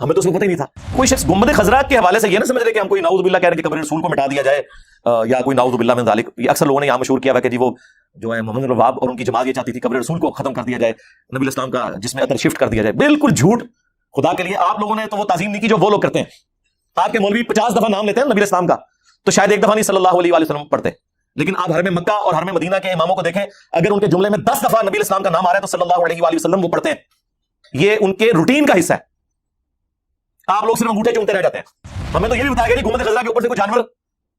ہمیں تو اس میں پتہ ہی نہیں تھا. کوئی شخص گنبد خضرا کے حوالے سے یہ نہ سمجھ رہے کہ ہم کوئی نعوذ باللہ کہہ رہے ہیں کہ قبر رسول کو مٹا دیا جائے یا کوئی نعوذ باللہ من ذالک. یہ اکثر لوگوں نے یہاں مشہور کیا ہوا کہ جی وہ جو ہے محمد الوہاب اور ان کی جماعت یہ چاہتی تھی قبر رسول کو ختم کر دیا جائے, نبی اسلام کا جس میں عطر شفٹ کر دیا جائے. بالکل جھوٹ. خدا کے لیے آپ لوگوں نے تو وہ تعظیم نہیں کی جو وہ لوگ کرتے ہیں. آپ کے مولوی 50 دفعہ نام لیتے ہیں نبی اسلام کا, تو شاید ایک دفعہ نہیں صلی اللہ علیہ وآلہ وسلم پڑھتے. لیکن آپ حرم مکہ اور حرم مدینہ کے اماموں کو دیکھیں, اگر ان کے جملے میں 10 دفعہ نبی اسلام کا نام آ رہا ہے تو صلی اللہ علیہ وآلہ وسلم وہ پڑھتے ہیں. یہ ان کے روٹین کا حصہ ہے. آپ لوگ صرف انگوٹھے چومتے رہ جاتے ہیں. ہمیں تو یہ بھی بتایا گیا کہ گنبد خضرا کے اوپر سے کوئی جانور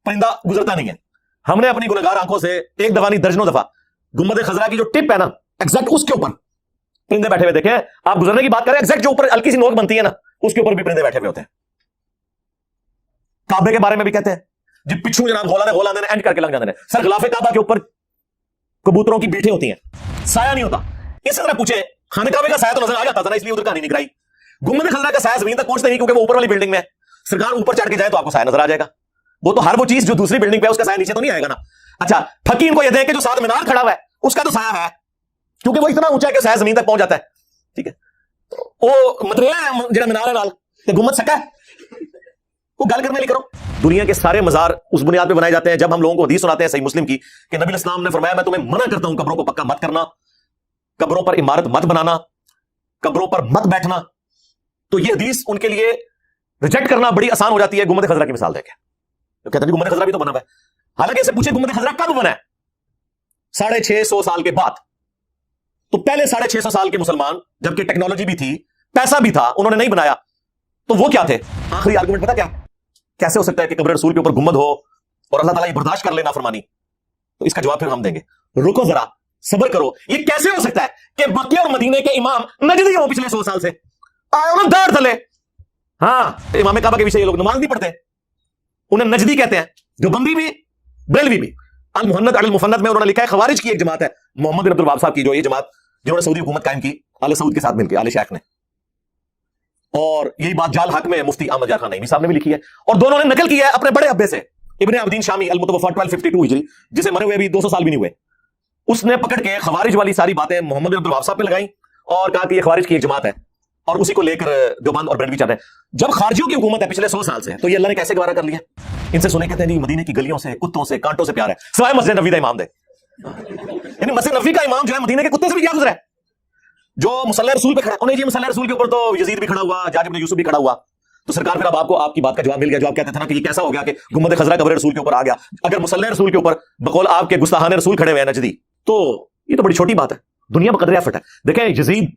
پرندہ گزرتا نہیں ہے. ہم نے اپنی گنہگار آنکھوں سے ایک دفعہ نہیں درجنوں دفعہ گنبد خضرا کی جو ٹپ ہے نا ایگزیکٹ اس کے اوپر پرندے بیٹھے ہوئے دیکھے ہیں. آپ گزرنے کی بات کر رہے ہیں, ایگزیکٹ جو اوپر ہلکی سی نوک بنتی ہے نا اس کے اوپر بھی پرندے بیٹھے ہوئے ہوتے ہیں. کعبے کے بارے میں بھی کہتے ہیں جی پچھو جناب غولا دے اینڈ کر کے لگ جاتے ہیں. سر غلاف کعبہ کے اوپر کبوتروں کی بیٹھیں ہوتی ہیں, سایہ نہیں ہوتا. اس طرح پوچھے خانہ کعبے کا سایہ تو نظر آ جاتا تھا نا, اس لیے ادھر کہانی نہیں کرائی. گنبد خضرا کا سایہ زمین تک پہنچتا نہیں کیونکہ وہ اوپر والی بلڈنگ میں ہے. سرکار اوپر چڑھ کے جائے تو آپ کو سایہ نظر آ جائے گا. وہ تو ہر وہ چیز جو دوسری بلڈنگ پہ ہے اس کا سایہ نیچے تو نہیں آئے گا نا. اچھا فقیر کو یہ دیکھ کہ جو ساتھ مینار کھڑا ہوا ہے اس کا تو سایہ ہے کیونکہ وہ اتنا اونچا ہے کہ سایہ زمین تک پہنچ جاتا ہے. ٹھیک ہے, وہ متریلا جڑا مینار ہے نال تے گنبد سکا ہے, وہ گل کرنے لے کرو. دنیا کے سارے مزار اس بنیاد پہ بنائے جاتے ہیں. جب ہم لوگوں کو حدیث سناتے ہیں صحیح مسلم کی کہ نبی اسلام نے فرمایا میں تمہیں منع کرتا ہوں قبروں کو پکا مت کرنا, قبروں پر عمارت مت بنانا, قبروں پر مت بیٹھنا, تو یہ حدیث ان کے لیے ریجیکٹ کرنا بڑی آسان ہو جاتی ہے گنبد خضرا کی مثال دے کے. تو کہتے ہیں گنبد خضرا بھی تو بنا ہوا ہے. حالانکہ اسے پوچھے گنبد خضرا کب بنا ہے؟ 650 سال کے بعد. تو پہلے 650 سال کے مسلمان جبکہ ٹیکنالوجی بھی تھی, پیسہ بھی تھا, انہوں نے نہیں بنایا. تو وہ کیا تھے؟ آخری آرگومنٹ پتا کیا, کیسے ہو سکتا ہے کہ قبر رسول کے اوپر گنبد ہو اور اللہ تعالیٰ یہ برداشت کر لینا فرمانی؟ تو اس کا جواب پھر ہم دیں گے. رکو ذرا, صبر کرو. یہ کیسے ہو سکتا ہے کہ مکے اور مدینے کے امام نجدی ہو پچھلے 100 سال سے دار تلے؟ ہاں, امام کعبہ کے پیچھے یہ لوگ نماز نہیں پڑھتے, انہیں نجدی کہتے ہیں. جو بندی بھی بریلوی بھی. المحند علی المفند میں انہوں نے لکھا ہے خوارج کی ایک جماعت ہے محمد بن عبد الوہاب صاحب کی, جو یہ جماعت جنہوں نے سعودی حکومت قائم کی آل سعود کے ساتھ مل کے, آل شیخ نے. اور یہی بات جال حق میں مفتی احمد یار خان نعیمی صاحب نے بھی لکھی ہے, اور دونوں نے نقل کیا ہے اپنے بڑے ابے سے ابن عبدین شامی المتوفی 1252 ہجری, جسے مرے ہوئے بھی 200 سال بھی نہیں ہوئے. اس نے پکڑ کے خوارج والی ساری باتیں محمد بن عبد الوہاب صاحب پہ لگائیں اور کہا کہ یہ خوارج کی ایک جماعت ہے, اور اسی کو لے کر دیوبند اور بریلوی چل رہے ہیں. جب خارجیوں کی حکومت ہے پچھلے 100 سال سے, تو یہ اللہ نے کیسے گوارا کر لیا؟ ان سے سنے کہتے ہیں نہیں مدینے کی گلیوں سے, کتوں سے, کانٹوں سے پیار ہے, سوائے مسجد نبوی کا امام دے. یعنی مسجد نبوی کا امام جو ہے مدینے کے کتے سے بھی کیا گزرا ہے, جو مصلی رسول پہ کھڑا. انہیں جی مصلی رسول کے اوپر تو یزید بھی کھڑا ہوا, حجاج بن یوسف بھی کھڑا ہوا. تو سرکار پھر اب آپ کو آپ کی بات کا جواب مل گیا, جو آپ کہتے تھے نا کہ یہ کیسا ہو گیا کہ گنبد خضرا قبر رسول کے اوپر آ گیا. اگر مصلی رسول کے اوپر بقول آپ کے گستاخان رسول کھڑے ہوئے ہیں نجدی, تو یہ تو بڑی چھوٹی بات ہے. دنیا بقدر ایفٹ ہے. دیکھیں یزید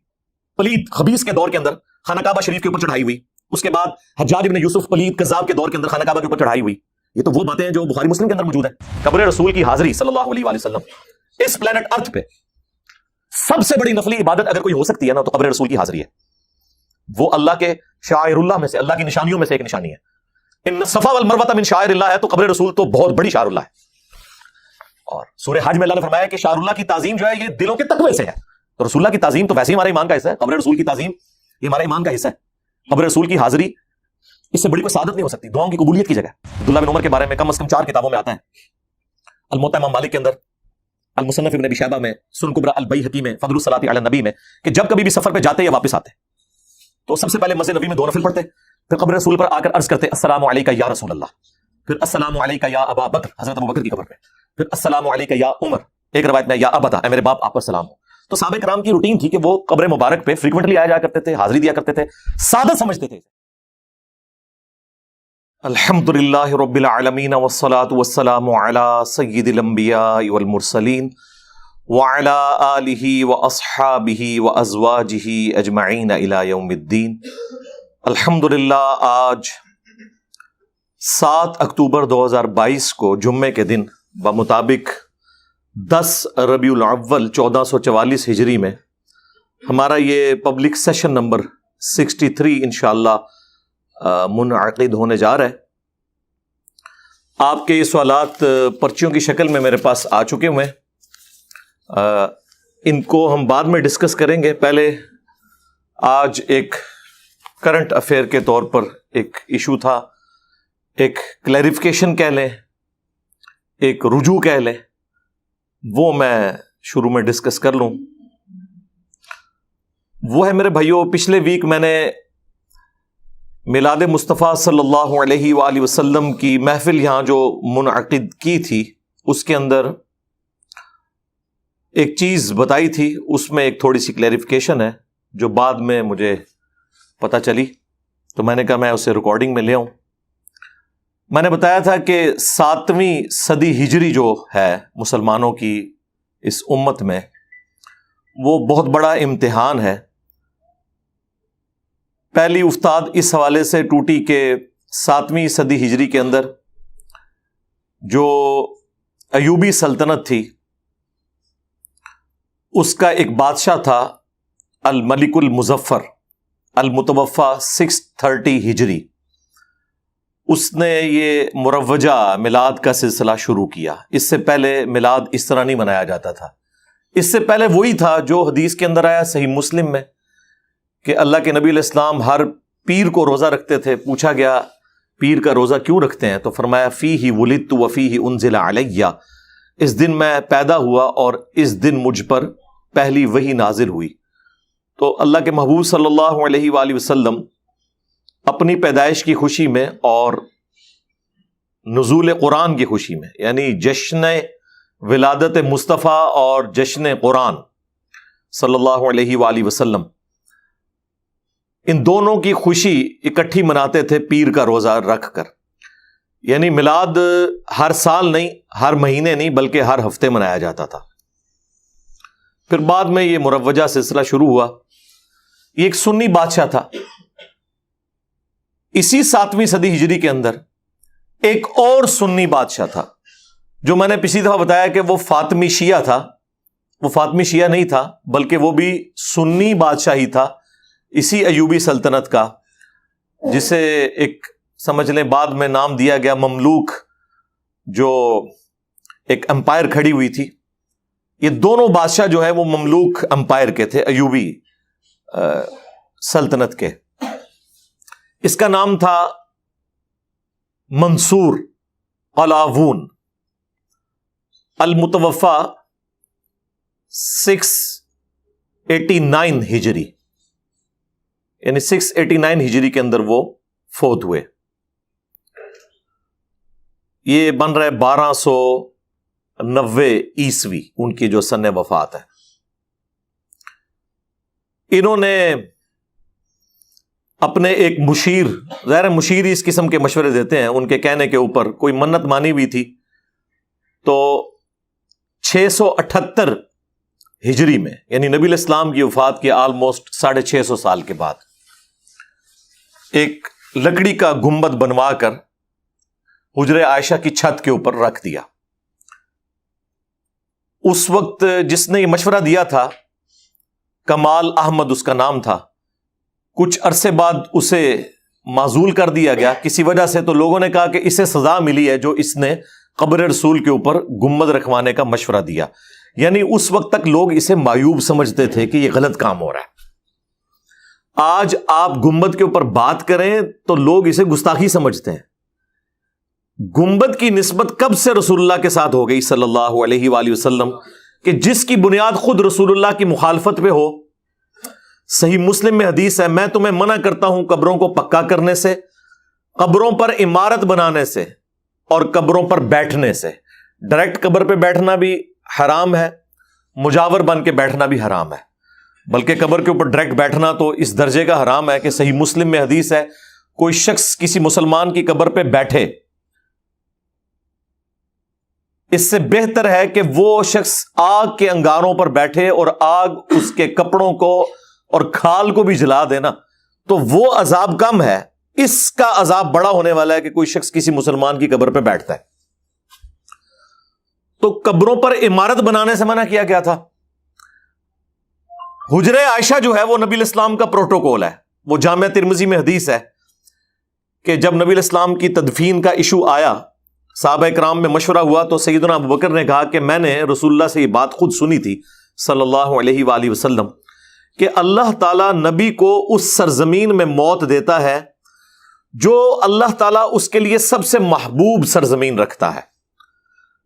پلید خبیث کے دور کے اندر خانہ کعبہ شریف کے اوپر چڑھائی ہوئی, اس کے بعد حجاج بن یوسف پلید کذاب کے دور کے اندر خانہ کعبہ کے اوپر چڑھائی ہوئی. یہ تو وہ باتیں ہیں جو بخاری مسلم کے اندر موجود ہیں. قبر رسول کی حاضری صلی اللہ علیہ وآلہ وسلم, اس پلانٹ ارتھ پہ سب سے بڑی نفلی عبادت اگر کوئی ہو سکتی ہے نا تو قبر رسول کی حاضری ہے. وہ اللہ کے شعائر اللہ میں سے, اللہ کی نشانیوں میں سے ایک نشانی ہے. ان الصفا والمروہ من شعائر اللہ ہے, تو قبر رسول تو بہت بڑی شعائر اللہ ہے. اور سورہ حج میں اللہ نے فرمایا کہ شعائر اللہ کی تعظیم جو ہے یہ دلوں کے تقوی سے ہے. تو رسول اللہ کی تعظیم تو ویسے ہی ہمارے ایمان کا حصہ ہے, قبر رسول کی تعظیم یہ ہمارے ایمان کا حصہ ہے. قبر رسول کی حاضری اس سے بڑی کوئی سعادت نہیں ہو سکتی, دعاؤں کی قبولیت کی جگہ. عبداللہ بن عمر کے بارے میں کم از کم 4 کتابوں میں آتا ہے, الموطا امام مالک کے اندر, المصنف ابن ابی شیبہ میں, سنن کبریٰ البیہقی میں, فضل الصلاۃ علی النبی میں, کہ جب کبھی بھی سفر پہ جاتے یا واپس آتے تو سب سے پہلے مسجد نبی میں 2 نفل پڑھتے, پھر قبر رسول پر آ کر عرض کرتے السلام علیکہ یا رسول اللہ, پھر السلام علیکہ یا ابا بکر, حضرت ابو بکر کی قبر پہ, پھر السلام علیکہ یا عمر, ایک روایت میں یا ابتا, اے میرے باپ آپ پر سلام ہو. تو صحابہ کرام کی روٹین تھی کہ وہ قبر مبارک پہ فریکوینٹلی آیا جا کرتے تھے, حاضری دیا کرتے تھے, سعادت سمجھتے تھے. الحمدللہ رب العالمین والصلاة والسلام علی سید الانبیاء والمرسلین وعلی آلہ واصحابہ وازواجہ اجمعین الی یوم الدین. الحمدللہ آج 7 اکتوبر 2022 کو جمعے کے دن بمطابق 10 ربیع الاول 1444 ہجری میں ہمارا یہ پبلک سیشن نمبر 63 انشاءاللہ منعقد ہونے جا رہا ہے. آپ کے یہ سوالات پرچیوں کی شکل میں میرے پاس آ چکے ہوئے ہیں, ان کو ہم بعد میں ڈسکس کریں گے. پہلے آج ایک کرنٹ افیئر کے طور پر ایک ایشو تھا, ایک کلیریفیکیشن کہہ لیں, ایک رجوع کہہ لیں, وہ میں شروع میں ڈسکس کر لوں. وہ ہے میرے بھائیوں, پچھلے ویک میں نے میلاد مصطفیٰ صلی اللہ علیہ وآلہ وسلم کی محفل یہاں جو منعقد کی تھی اس کے اندر ایک چیز بتائی تھی، اس میں ایک تھوڑی سی کلیریفیکیشن ہے جو بعد میں مجھے پتہ چلی، تو میں نے کہا میں اسے ریکارڈنگ میں لے آؤں۔ میں نے بتایا تھا کہ 7ویں صدی ہجری جو ہے مسلمانوں کی اس امت میں، وہ بہت بڑا امتحان ہے۔ پہلی افتاد اس حوالے سے ٹوٹی کہ 7ویں صدی ہجری کے اندر جو ایوبی سلطنت تھی اس کا ایک بادشاہ تھا الملک المظفر المتوفی 630 ہجری۔ اس نے یہ مروجہ میلاد کا سلسلہ شروع کیا۔ اس سے پہلے میلاد اس طرح نہیں منایا جاتا تھا۔ اس سے پہلے وہی تھا جو حدیث کے اندر آیا صحیح مسلم میں کہ اللہ کے نبی علیہ السلام ہر پیر کو روزہ رکھتے تھے۔ پوچھا گیا پیر کا روزہ کیوں رکھتے ہیں؟ تو فرمایا فیہ ولدت وفیہ انزل علیہ، اس دن میں پیدا ہوا اور اس دن مجھ پر پہلی وحی نازل ہوئی۔ تو اللہ کے محبوب صلی اللہ علیہ وآلہ وسلم اپنی پیدائش کی خوشی میں اور نزول قرآن کی خوشی میں، یعنی جشن ولادت مصطفیٰ اور جشن قرآن صلی اللہ علیہ وآلہ وسلم، ان دونوں کی خوشی اکٹھی مناتے تھے پیر کا روزہ رکھ کر۔ یعنی میلاد ہر سال نہیں، ہر مہینے نہیں، بلکہ ہر ہفتے منایا جاتا تھا۔ پھر بعد میں یہ مروجہ سلسلہ شروع ہوا۔ یہ ایک سنی بادشاہ تھا۔ اسی 7ویں صدی ہجری کے اندر ایک اور سنی بادشاہ تھا جو میں نے پچھلی دفعہ بتایا کہ وہ فاطمی شیعہ تھا۔ وہ فاطمی شیعہ نہیں تھا بلکہ وہ بھی سنی بادشاہ ہی تھا اسی ایوبی سلطنت کا، جسے ایک سمجھ لیں بعد میں نام دیا گیا مملوک، جو ایک امپائر کھڑی ہوئی تھی۔ یہ دونوں بادشاہ جو ہیں وہ مملوک امپائر کے تھے، ایوبی سلطنت کے۔ اس کا نام تھا منصور قلاوون المتوفی 689 ہجری، یعنی 689 ہجری کے اندر وہ فوت ہوئے۔ یہ بن رہا ہے 1290 عیسوی ان کی جو سن وفات ہے۔ انہوں نے اپنے ایک مشیر، ظاہر مشیر اس قسم کے مشورے دیتے ہیں، ان کے کہنے کے اوپر کوئی منت مانی ہوئی تھی، تو 678 ہجری میں، یعنی نبی علیہ السلام کی وفات کے آلموسٹ 650 سال کے بعد، ایک لکڑی کا گنبد بنوا کر حجرہ عائشہ کی چھت کے اوپر رکھ دیا۔ اس وقت جس نے یہ مشورہ دیا تھا کمال احمد اس کا نام تھا۔ کچھ عرصے بعد اسے معزول کر دیا گیا کسی وجہ سے، تو لوگوں نے کہا کہ اسے سزا ملی ہے جو اس نے قبر رسول کے اوپر گنبد رکھوانے کا مشورہ دیا۔ یعنی اس وقت تک لوگ اسے معیوب سمجھتے تھے کہ یہ غلط کام ہو رہا ہے۔ آج آپ گنبد کے اوپر بات کریں تو لوگ اسے گستاخی سمجھتے ہیں۔ گنبد کی نسبت کب سے رسول اللہ کے ساتھ ہو گئی صلی اللہ علیہ وآلہ وسلم، کہ جس کی بنیاد خود رسول اللہ کی مخالفت پہ ہو۔ صحیح مسلم میں حدیث ہے، میں تمہیں منع کرتا ہوں قبروں کو پکا کرنے سے، قبروں پر عمارت بنانے سے، اور قبروں پر بیٹھنے سے۔ ڈائریکٹ قبر پہ بیٹھنا بھی حرام ہے، مجاور بن کے بیٹھنا بھی حرام ہے، بلکہ قبر کے اوپر ڈائریکٹ بیٹھنا تو اس درجے کا حرام ہے کہ صحیح مسلم میں حدیث ہے کوئی شخص کسی مسلمان کی قبر پہ بیٹھے، اس سے بہتر ہے کہ وہ شخص آگ کے انگاروں پر بیٹھے اور آگ اس کے کپڑوں کو اور کھال کو بھی جلا دینا، تو وہ عذاب کم ہے۔ اس کا عذاب بڑا ہونے والا ہے کہ کوئی شخص کسی مسلمان کی قبر پہ بیٹھتا ہے۔ تو قبروں پر عمارت بنانے سے منع کیا گیا تھا۔ حجرہ عائشہ جو ہے وہ نبی علیہ السلام کا پروٹوکول ہے۔ وہ جامعہ ترمذی میں حدیث ہے کہ جب نبی علیہ السلام کی تدفین کا ایشو آیا، صحابہ کرام میں مشورہ ہوا، تو سیدنا ابوبکر نے کہا کہ میں نے رسول اللہ سے یہ بات خود سنی تھی صلی اللہ علیہ وآلہ وسلم کہ اللہ تعالیٰ نبی کو اس سرزمین میں موت دیتا ہے جو اللہ تعالیٰ اس کے لیے سب سے محبوب سرزمین رکھتا ہے،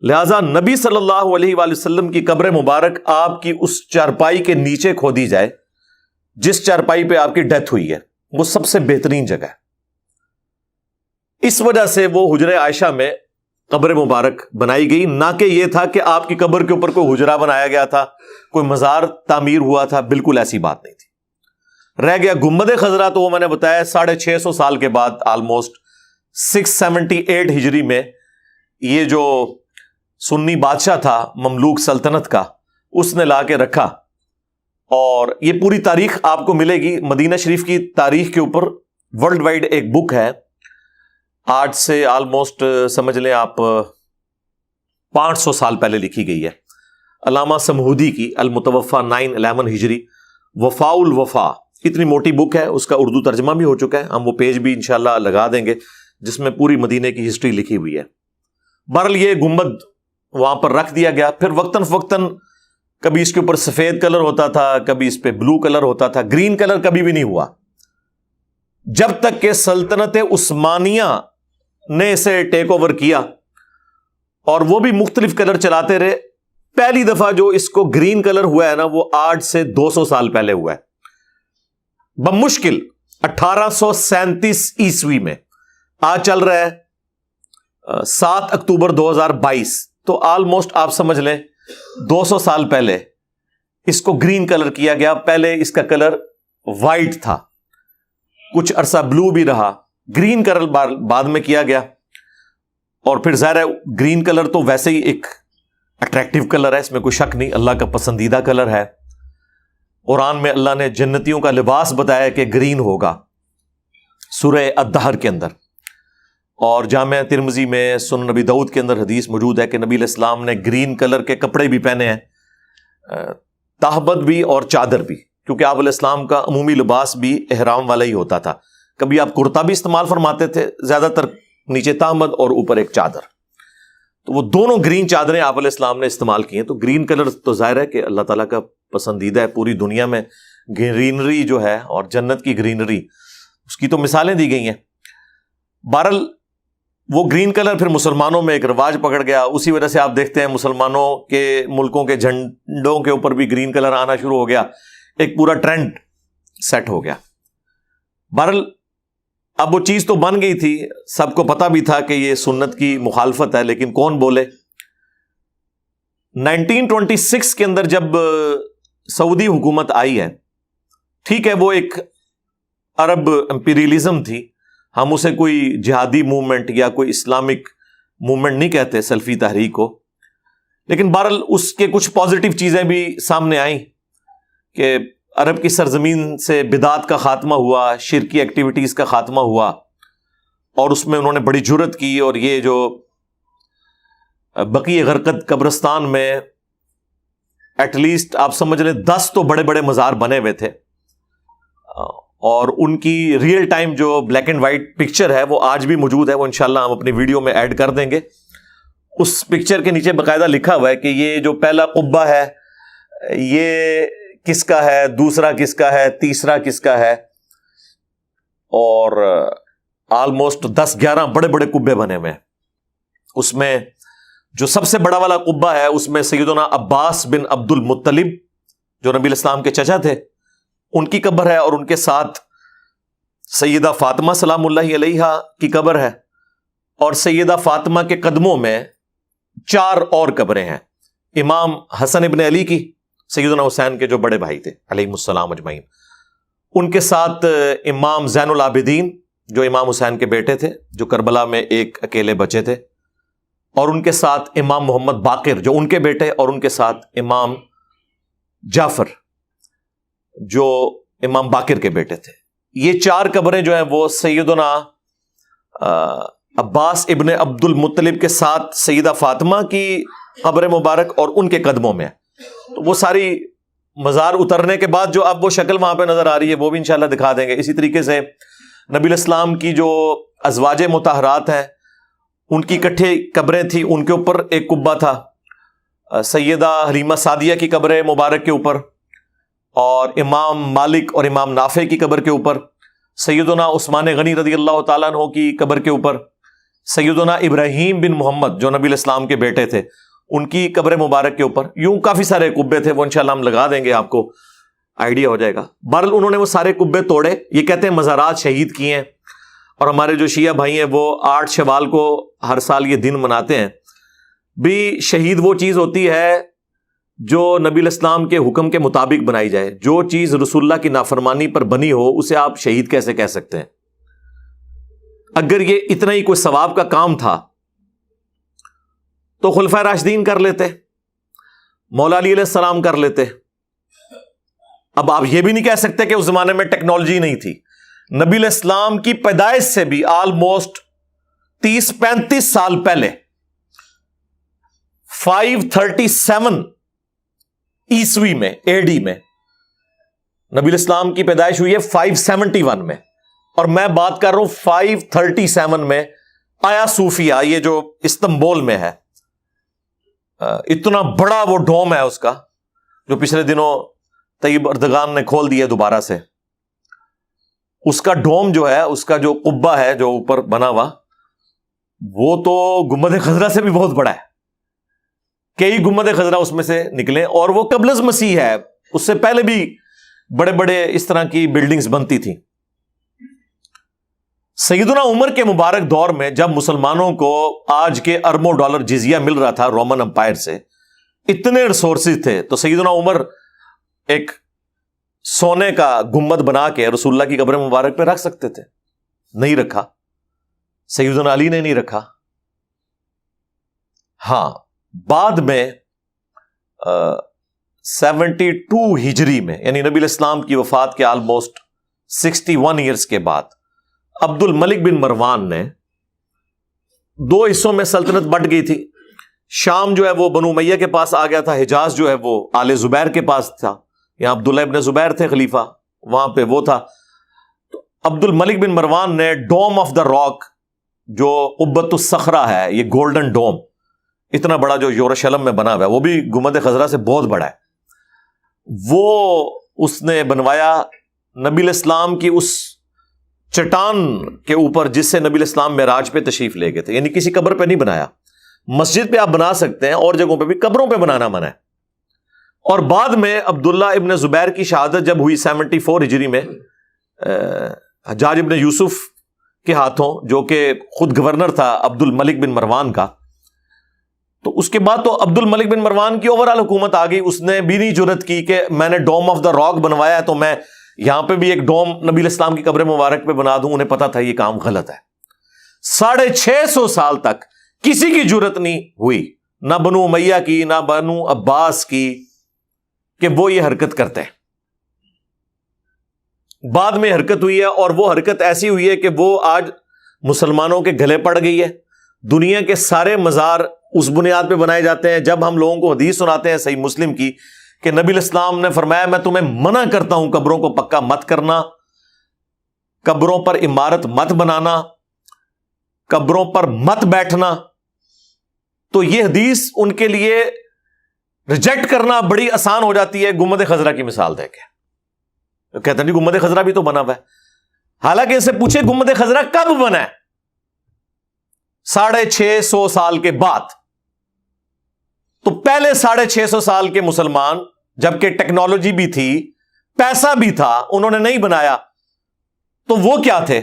لہذا نبی صلی اللہ علیہ وآلہ وسلم کی قبر مبارک آپ کی اس چارپائی کے نیچے کھودی جائے جس چارپائی پہ آپ کی ڈیتھ ہوئی ہے، وہ سب سے بہترین جگہ ہے۔ اس وجہ سے وہ حجرہ عائشہ میں قبر مبارک بنائی گئی، نہ کہ یہ تھا کہ آپ کی قبر کے اوپر کوئی حجرہ بنایا گیا تھا، کوئی مزار تعمیر ہوا تھا، بالکل ایسی بات نہیں تھی۔ رہ گیا گنبد خضرا، تو وہ میں نے بتایا 650 سال کے بعد، آلموسٹ 678 ہجری میں یہ جو سنی بادشاہ تھا مملوک سلطنت کا، اس نے لا کے رکھا، اور یہ پوری تاریخ آپ کو ملے گی مدینہ شریف کی تاریخ کے اوپر۔ ورلڈ وائڈ ایک بک ہے، آج سے آلموسٹ سمجھ لیں آپ 500 سال پہلے لکھی گئی ہے، علامہ سمہودی کی، المتوفا 911 ہجری، وفاء الوفا، اتنی موٹی بک ہے، اس کا اردو ترجمہ بھی ہو چکا ہے، ہم وہ پیج بھی انشاءاللہ لگا دیں گے جس میں پوری مدینے کی ہسٹری لکھی ہوئی ہے۔ بہرحال یہ گنبد وہاں پر رکھ دیا گیا، پھر وقتاً فوقتاً کبھی اس کے اوپر سفید کلر ہوتا تھا، کبھی اس پہ بلو کلر ہوتا تھا، گرین کلر کبھی بھی نہیں ہوا، جب تک کہ سلطنت عثمانیہ نے اسے ٹیک اوور کیا، اور وہ بھی مختلف کلر چلاتے رہے۔ پہلی دفعہ جو اس کو گرین کلر ہوا ہے نا، وہ آج سے 200 سال پہلے ہوا ہے، بمشکل 1837 عیسوی میں۔ آج چل رہا ہے 7 اکتوبر 2022، تو آلموسٹ آپ سمجھ لیں 200 سال پہلے اس کو گرین کلر کیا گیا۔ پہلے اس کا کلر وائٹ تھا، کچھ عرصہ بلو بھی رہا، گرین کلر بعد میں کیا گیا۔ اور پھر ظاہر ہے گرین کلر تو ویسے ہی ایک اٹریکٹیو کلر ہے، اس میں کوئی شک نہیں، اللہ کا پسندیدہ کلر ہے۔ قرآن میں اللہ نے جنتیوں کا لباس بتایا کہ گرین ہوگا، سورہ الدہر کے اندر، اور جامع ترمذی میں، سنن نبی داؤد کے اندر حدیث موجود ہے کہ نبی علیہ السلام نے گرین کلر کے کپڑے بھی پہنے ہیں، تہبند بھی اور چادر بھی، کیونکہ آپ علیہ السلام کا عمومی لباس بھی احرام والا ہی ہوتا تھا۔ کبھی آپ کرتا بھی استعمال فرماتے تھے، زیادہ تر نیچے تہبند اور اوپر ایک چادر، تو وہ دونوں گرین چادریں آپ علیہ السلام نے استعمال کی ہیں۔ تو گرین کلر تو ظاہر ہے کہ اللہ تعالیٰ کا پسندیدہ ہے، پوری دنیا میں گرینری جو ہے اور جنت کی گرینری، اس کی تو مثالیں دی گئی ہیں۔ بہرحال وہ گرین کلر پھر مسلمانوں میں ایک رواج پکڑ گیا، اسی وجہ سے آپ دیکھتے ہیں مسلمانوں کے ملکوں کے جھنڈوں کے اوپر بھی گرین کلر آنا شروع ہو گیا، ایک پورا ٹرینڈ سیٹ ہو گیا۔ بہرحال اب وہ چیز تو بن گئی تھی، سب کو پتا بھی تھا کہ یہ سنت کی مخالفت ہے، لیکن کون بولے۔ 1926 کے اندر جب سعودی حکومت آئی ہے، ٹھیک ہے وہ ایک عرب امپیریلزم تھی، ہم اسے کوئی جہادی موومنٹ یا کوئی اسلامک موومنٹ نہیں کہتے سلفی تحریک کو، لیکن بہرحال اس کے کچھ پازیٹیو چیزیں بھی سامنے آئیں کہ عرب کی سرزمین سے بدعت کا خاتمہ ہوا، شرکی ایکٹیویٹیز کا خاتمہ ہوا، اور اس میں انہوں نے بڑی جرت کی، اور یہ جو بقیع غرقد قبرستان میں ایٹ لیسٹ آپ سمجھ لیں 10 تو بڑے بڑے مزار بنے ہوئے تھے، اور ان کی ریئل ٹائم جو بلیک اینڈ وائٹ پکچر ہے وہ آج بھی موجود ہے، وہ انشاءاللہ ہم اپنی ویڈیو میں ایڈ کر دیں گے۔ اس پکچر کے نیچے باقاعدہ لکھا ہوا ہے کہ یہ جو پہلا قبہ ہے یہ کس کا ہے، دوسرا کس کا ہے، تیسرا کس کا ہے، اور آلموسٹ 10-11 بڑے بڑے قبے بنے ہوئے ہیں۔ اس میں جو سب سے بڑا والا قبہ ہے اس میں سیدنا عباس بن عبد المطلب جو نبی علیہ السلام کے چچا تھے ان کی قبر ہے، اور ان کے ساتھ سیدہ فاطمہ سلام اللہ علیہا کی قبر ہے، اور سیدہ فاطمہ کے قدموں میں 4 اور قبریں ہیں، امام حسن ابن علی کی، سیدنا حسین کے جو بڑے بھائی تھے علیہ السلام اجمعین، ان کے ساتھ امام زین العابدین جو امام حسین کے بیٹے تھے، جو کربلا میں ایک اکیلے بچے تھے، اور ان کے ساتھ امام محمد باقر جو ان کے بیٹے، اور ان کے ساتھ امام جعفر جو امام باقر کے بیٹے تھے۔ یہ 4 قبریں جو ہیں وہ سیدنا عباس ابن عبد المطلب کے ساتھ سیدہ فاطمہ کی قبر مبارک اور ان کے قدموں میں، تو وہ ساری مزار اترنے کے بعد جو اب وہ شکل وہاں پہ نظر آ رہی ہے وہ بھی انشاءاللہ دکھا دیں گے۔ اسی طریقے سے نبی علیہ السلام کی جو ازواج مطہرات ہیں ان کی اکٹھے قبریں تھیں، ان کے اوپر ایک قبہ تھا، سیدہ حلیمہ سعدیہ کی قبر مبارک کے اوپر، اور امام مالک اور امام نافع کی قبر کے اوپر، سیدنا عثمان غنی رضی اللہ تعالیٰ عنہ کی قبر کے اوپر، سیدنا ابراہیم بن محمد جو نبی علیہ السلام کے بیٹے تھے ان کی قبر مبارک کے اوپر، یوں کافی سارے قبے تھے، وہ انشاءاللہ ہم لگا دیں گے، آپ کو آئیڈیا ہو جائے گا۔ بہرحال انہوں نے وہ سارے قبے توڑے، یہ کہتے ہیں مزارات شہید کیے ہیں، اور ہمارے جو شیعہ بھائی ہیں وہ 8 شوال کو ہر سال یہ دن مناتے ہیں. بھی شہید وہ چیز ہوتی ہے جو نبی الاسلام کے حکم کے مطابق بنائی جائے. جو چیز رسول اللہ کی نافرمانی پر بنی ہو اسے آپ شہید کیسے کہہ سکتے ہیں؟ اگر یہ اتنا ہی کوئی ثواب کا کام تھا تو خلفائے راشدین کر لیتے, مولا علی علیہ السلام کر لیتے. اب آپ یہ بھی نہیں کہہ سکتے کہ اس زمانے میں ٹیکنالوجی نہیں تھی. نبی علیہ السلام کی پیدائش سے بھی آلموسٹ 30-35 سال پہلے 537 عیسوی میں AD میں نبی علیہ السلام کی پیدائش ہوئی ہے 571 میں, اور میں بات کر رہا ہوں 537 میں آیا صوفیہ, یہ جو استنبول میں ہے, اتنا بڑا وہ ڈوم ہے اس کا جو پچھلے دنوں طیب اردگان نے کھول دیا دوبارہ سے. اس کا ڈوم جو ہے, اس کا جو قبہ ہے جو اوپر بنا ہوا, وہ تو گنبد خضرا سے بھی بہت بڑا ہے. کئی گنبد خضرا اس میں سے نکلے, اور وہ قبل از مسیح ہے. اس سے پہلے بھی بڑے بڑے اس طرح کی بلڈنگز بنتی تھیں. سیدنا عمر کے مبارک دور میں جب مسلمانوں کو آج کے اربوں ڈالر جزیہ مل رہا تھا رومن امپائر سے, اتنے ریسورسز تھے, تو سیدنا عمر ایک سونے کا گنبد بنا کے رسول اللہ کی قبر مبارک پہ رکھ سکتے تھے. نہیں رکھا, سیدنا علی نے نہیں رکھا. ہاں, بعد میں 72 ہجری میں, یعنی نبی علیہ السلام کی وفات کے آلموسٹ 61 ایئرز کے بعد, عبد الملک بن مروان نے 2 حصوں میں سلطنت بٹ گئی تھی. شام جو ہے وہ بنو امیہ کے پاس آ گیا تھا, حجاز جو ہے وہ آل زبیر کے پاس تھا, یہاں عبداللہ ابن زبیر تھے خلیفہ, وہاں پہ وہ تھا. تو عبد الملک بن مروان نے ڈوم آف دا راک, جو قبۃ الصخرہ ہے, یہ گولڈن ڈوم اتنا بڑا جو یروشلم میں بنا ہوا ہے, وہ بھی گنبد خضرا سے بہت بڑا ہے, وہ اس نے بنوایا نبی علیہ السلام کی اس چٹان کے اوپر جس سے نبی علیہ السلام معراج پہ تشریف لے گئے تھے. یعنی کسی قبر پہ نہیں بنایا. مسجد پہ آپ بنا سکتے ہیں, اور جگہوں پہ بھی, قبروں پہ بنانا منع ہے. اور بعد میں عبداللہ ابن زبیر کی شہادت جب ہوئی 74 ہجری میں حجاج ابن یوسف کے ہاتھوں, جو کہ خود گورنر تھا عبد الملک بن مروان کا, تو اس کے بعد تو عبد الملک بن مروان کی اوورال حکومت آ گئی. اس نے بھی نہیں جرت کی کہ میں نے ڈوم آف دا راک بنوایا ہے تو میں یہاں پہ بھی ایک ڈوم نبی علیہ السلام کی قبر مبارک پہ بنا دوں. انہیں پتا تھا یہ کام غلط ہے. 650 سال تک کسی کی جرت نہیں ہوئی, نہ بنو امیہ کی, نہ بنو عباس کی, کہ وہ یہ حرکت کرتے ہیں. بعد میں حرکت ہوئی ہے, اور وہ حرکت ایسی ہوئی ہے کہ وہ آج مسلمانوں کے گلے پڑ گئی ہے. دنیا کے سارے مزار اس بنیاد پہ بنائے جاتے ہیں. جب ہم لوگوں کو حدیث سناتے ہیں صحیح مسلم کی کہ نبی علیہ السلام نے فرمایا میں تمہیں منع کرتا ہوں قبروں کو پکا مت کرنا, قبروں پر عمارت مت بنانا, قبروں پر مت بیٹھنا, تو یہ حدیث ان کے لیے ریجیکٹ کرنا بڑی آسان ہو جاتی ہے گنبد خضرا کی مثال دے کے. کہتے ہیں گنبد خضرا بھی تو بنا ہوا ہے, حالانکہ اسے پوچھے گنبد خضرا کب بنا ہے؟ 650 سال کے بعد. تو پہلے 650 سال کے مسلمان, جبکہ ٹیکنالوجی بھی تھی, پیسہ بھی تھا, انہوں نے نہیں بنایا, تو وہ کیا تھے؟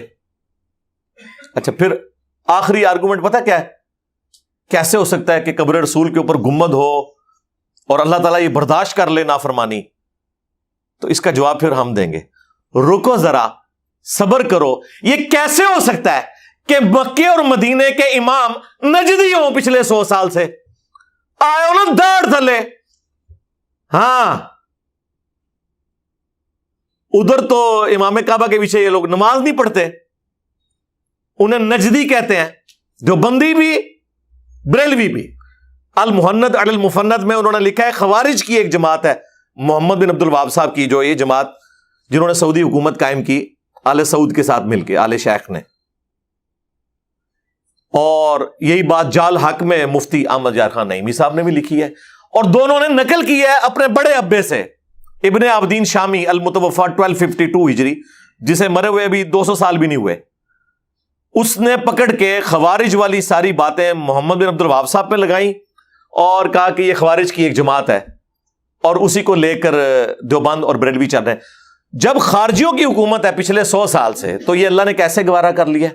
اچھا, پھر آخری آرگومنٹ پتہ کیا ہے؟ کیسے ہو سکتا ہے کہ قبر رسول کے اوپر گنبد ہو اور اللہ تعالیٰ یہ برداشت کر لے نافرمانی؟ تو اس کا جواب پھر ہم دیں گے. رکو ذرا, صبر کرو. یہ کیسے ہو سکتا ہے کہ مکے اور مدینے کے امام نجدی ہوں پچھلے 100 سال سے, آئے نا داڑھ تھلے. ہاں, ادھر تو امام کعبہ کے پیچھے یہ لوگ نماز نہیں پڑھتے, انہیں نجدی کہتے ہیں. جو بندی بھی, بریلوی بھی. المحند علی المفند میں انہوں نے لکھا ہے خوارج کی ایک جماعت ہے, محمد بن عبد الوہاب صاحب کی, جو یہ جماعت جنہوں نے سعودی حکومت قائم کی آل سعود کے ساتھ مل کے, آل شیخ نے. اور یہی بات جال حق میں مفتی احمد یار خان نعیمی صاحب نے بھی لکھی ہے, اور دونوں نے نقل کی ہے اپنے بڑے ابے سے, ابن عابدین شامی المتوفا 1252 ہجری, جسے مرے ہوئے ابھی 200 سال بھی نہیں ہوئے. اس نے پکڑ کے خوارج والی ساری باتیں محمد بن عبد الوہاب صاحب پہ لگائیں اور کہا کہ یہ خوارج کی ایک جماعت ہے, اور اسی کو لے کر دیوبند اور بریلوی چل رہے ہیں. جب خارجیوں کی حکومت ہے پچھلے 100 سال سے, تو یہ اللہ نے کیسے گوارا کر لیا؟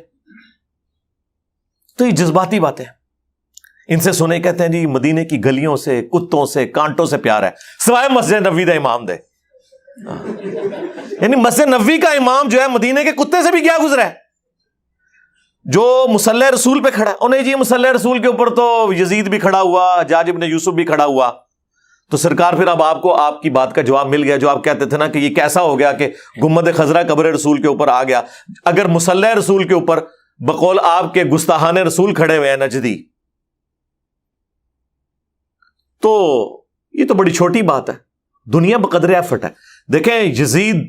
تو یہ جذباتی باتیں ان سے سنے، کہتے ہیں جی مدینے کی گلیوں سے، کتوں سے، کانٹوں سے پیار ہے، سوائے مسجد نبوی دا امام دے. یعنی مسجد نبوی کا امام جو ہے مدینے کے کتے سے بھی کیا گزرا ہے، جو مصلی رسول پہ کھڑا ہے. اور نہیں جی مصلی رسول کے اوپر تو یزید بھی کھڑا ہوا، حجاج ابن یوسف بھی کھڑا ہوا. تو سرکار پھر اب آپ کو آپ کی بات کا جواب مل گیا جو آپ کہتے تھے نا کہ یہ کیسا ہو گیا کہ گنبد خضرا قبر رسول کے اوپر آ گیا. اگر مصلی رسول کے اوپر بقول آپ کے گستاحان رسول کھڑے ہوئے ہیں نجدی، تو یہ تو بڑی چھوٹی بات ہے. دنیا بقدر ایفٹ ہے. دیکھیں یزید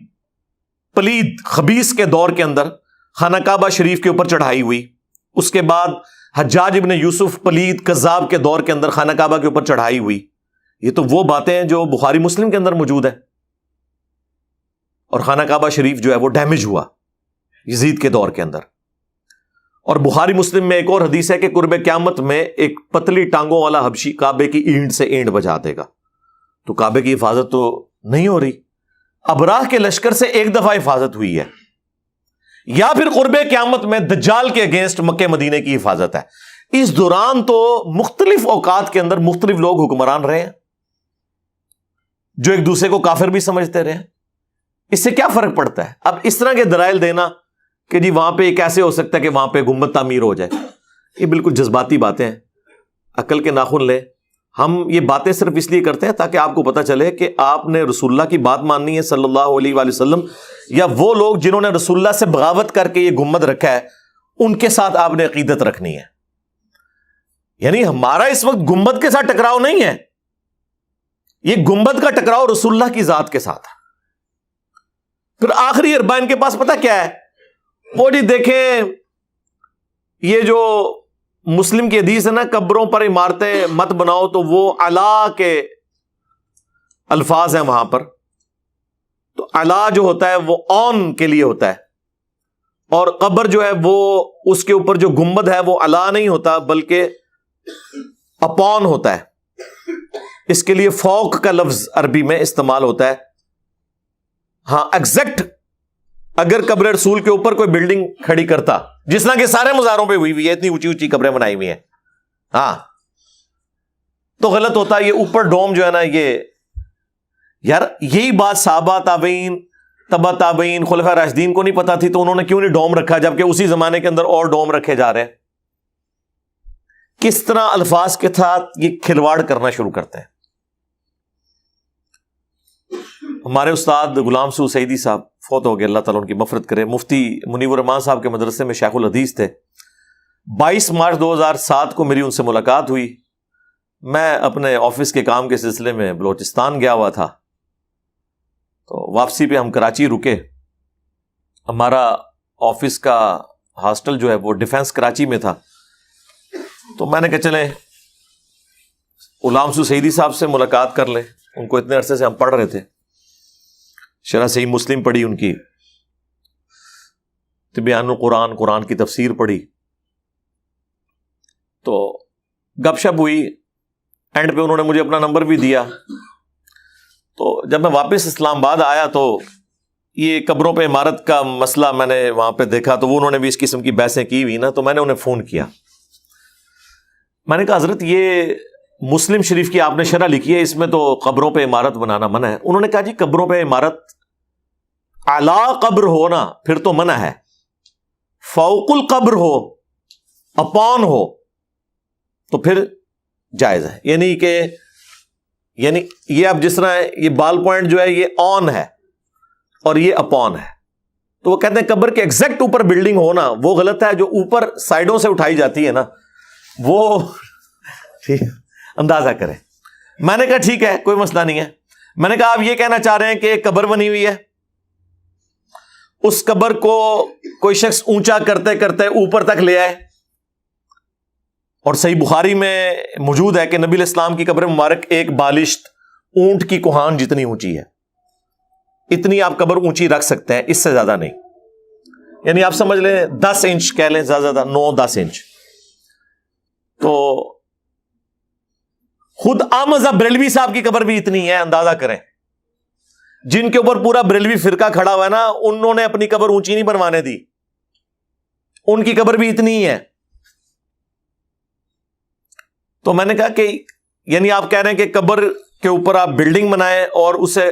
پلید خبیث کے دور کے اندر خانہ کعبہ شریف کے اوپر چڑھائی ہوئی، اس کے بعد حجاج ابن یوسف پلید کذاب کے دور کے اندر خانہ کعبہ کے اوپر چڑھائی ہوئی. یہ تو وہ باتیں ہیں جو بخاری مسلم کے اندر موجود ہیں. اور خانہ کعبہ شریف جو ہے وہ ڈیمیج ہوا یزید کے دور کے اندر. اور بخاری مسلم میں ایک اور حدیث ہے کہ قرب قیامت میں ایک پتلی ٹانگوں والا حبشی کعبے کی اینٹ سے اینٹ بجا دے گا. تو کعبے کی حفاظت تو نہیں ہو رہی. ابراہ کے لشکر سے ایک دفعہ حفاظت ہوئی ہے، یا پھر قرب قیامت میں دجال کے اگینسٹ مکہ مدینے کی حفاظت ہے. اس دوران تو مختلف اوقات کے اندر مختلف لوگ حکمران رہے ہیں جو ایک دوسرے کو کافر بھی سمجھتے رہے ہیں. اس سے کیا فرق پڑتا ہے؟ اب اس طرح کے دلائل دینا کہ جی وہاں پہ کیسے ہو سکتا ہے کہ وہاں پہ گنبد تعمیر ہو جائے، یہ بالکل جذباتی باتیں ہیں. عقل کے ناخن لے. ہم یہ باتیں صرف اس لیے کرتے ہیں تاکہ آپ کو پتہ چلے کہ آپ نے رسول اللہ کی بات ماننی ہے صلی اللہ علیہ وآلہ وسلم، یا وہ لوگ جنہوں نے رسول اللہ سے بغاوت کر کے یہ گنبد رکھا ہے ان کے ساتھ آپ نے عقیدت رکھنی ہے. یعنی ہمارا اس وقت گنبد کے ساتھ ٹکراؤ نہیں ہے، یہ گنبد کا ٹکراؤ رسول اللہ کی ذات کے ساتھ ہے. پھر آخری اربع ان کے پاس پتہ کیا ہے؟ وہ جی دیکھیں یہ جو مسلم کی حدیث ہے نا قبروں پر عمارتیں مت بناؤ، تو وہ علا کے الفاظ ہیں وہاں پر. تو علا جو ہوتا ہے وہ آن کے لیے ہوتا ہے، اور قبر جو ہے وہ اس کے اوپر جو گنبد ہے وہ علا نہیں ہوتا بلکہ اپون ہوتا ہے. اس کے لیے فوق کا لفظ عربی میں استعمال ہوتا ہے. ہاں ایگزیکٹ اگر قبر رسول کے اوپر کوئی بلڈنگ کھڑی کرتا جس طرح کے سارے مزاروں پہ ہوئی ہے، اتنی اونچی اونچی قبریں بنائی ہوئی ہیں، ہاں تو غلط ہوتا. یہ اوپر ڈوم جو ہے نا، یہ یار یہی بات صحابہ تابعین تبع تابعین خلفاء راشدین کو نہیں پتا تھی تو انہوں نے کیوں نہیں ڈوم رکھا، جبکہ اسی زمانے کے اندر اور ڈوم رکھے جا رہے ہیں. کس طرح الفاظ کے ساتھ یہ کھلواڑ کرنا شروع کرتے ہیں. ہمارے استاد غلام سو سعیدی صاحب فوت ہو گئے، اللہ تعالیٰ ان کی مغفرت کرے. مفتی منیب الرحمان صاحب کے مدرسے میں شیخ الحدیث تھے. 22 مارچ 2007 کو میری ان سے ملاقات ہوئی. میں اپنے آفس کے کام کے سلسلے میں بلوچستان گیا ہوا تھا، تو واپسی پہ ہم کراچی رکے. ہمارا آفس کا ہاسٹل جو ہے وہ ڈیفینس کراچی میں تھا. تو میں نے کہا چلیں غلام سو سعیدی صاحب سے ملاقات کر لیں، ان کو اتنے عرصے سے ہم پڑھ رہے تھے. شرح صحیح مسلم پڑھی، ان کی تبیان القرآن، قرآن کی تفسیر پڑھی. تو گپ شپ ہوئی. اینڈ پہ انہوں نے مجھے اپنا نمبر بھی دیا. تو جب میں واپس اسلام آباد آیا تو یہ قبروں پہ عمارت کا مسئلہ میں نے وہاں پہ دیکھا، تو وہ انہوں نے بھی اس قسم کی بحثیں کی ہوئی نا. تو میں نے انہیں فون کیا. میں نے کہا حضرت یہ مسلم شریف کی آپ نے شرح لکھی ہے، اس میں تو قبروں پہ عمارت بنانا منع ہے. انہوں نے کہا جی قبروں پہ عمارت اعلی قبر ہونا پھر تو منع ہے، فوق القبر ہو، اپون ہو تو پھر جائز ہے. یعنی یہ اب جس طرح یہ بال پوائنٹ جو ہے یہ آن ہے اور یہ اپون ہے. تو وہ کہتے ہیں قبر کے ایگزیکٹ اوپر بلڈنگ ہونا وہ غلط ہے، جو اوپر سائڈوں سے اٹھائی جاتی ہے نا وہ ٹھیک اندازہ کریں. میں نے کہا ٹھیک ہے کوئی مسئلہ نہیں ہے. میں نے کہا آپ یہ کہنا چاہ رہے ہیں کہ ایک قبر بنی ہوئی ہے، اس قبر کو کوئی شخص اونچا کرتے کرتے اوپر تک لے آئے، اور صحیح بخاری میں موجود ہے کہ نبی علیہ السلام کی قبر مبارک ایک بالشت اونٹ کی کوہان جتنی اونچی ہے، اتنی آپ قبر اونچی رکھ سکتے ہیں، اس سے زیادہ نہیں. یعنی آپ سمجھ لیں 10 انچ کہہ لیں، زیادہ 9-10 انچ. تو خود احمد بریلوی صاحب کی قبر بھی اتنی ہے، اندازہ کریں. جن کے اوپر پورا بریلوی فرقہ کھڑا ہوا ہے نا، انہوں نے اپنی قبر اونچی نہیں بنوانے دی، ان کی قبر بھی اتنی ہی ہے. تو میں نے کہا کہ یعنی آپ کہہ رہے ہیں کہ قبر کے اوپر آپ بلڈنگ بنائیں اور اسے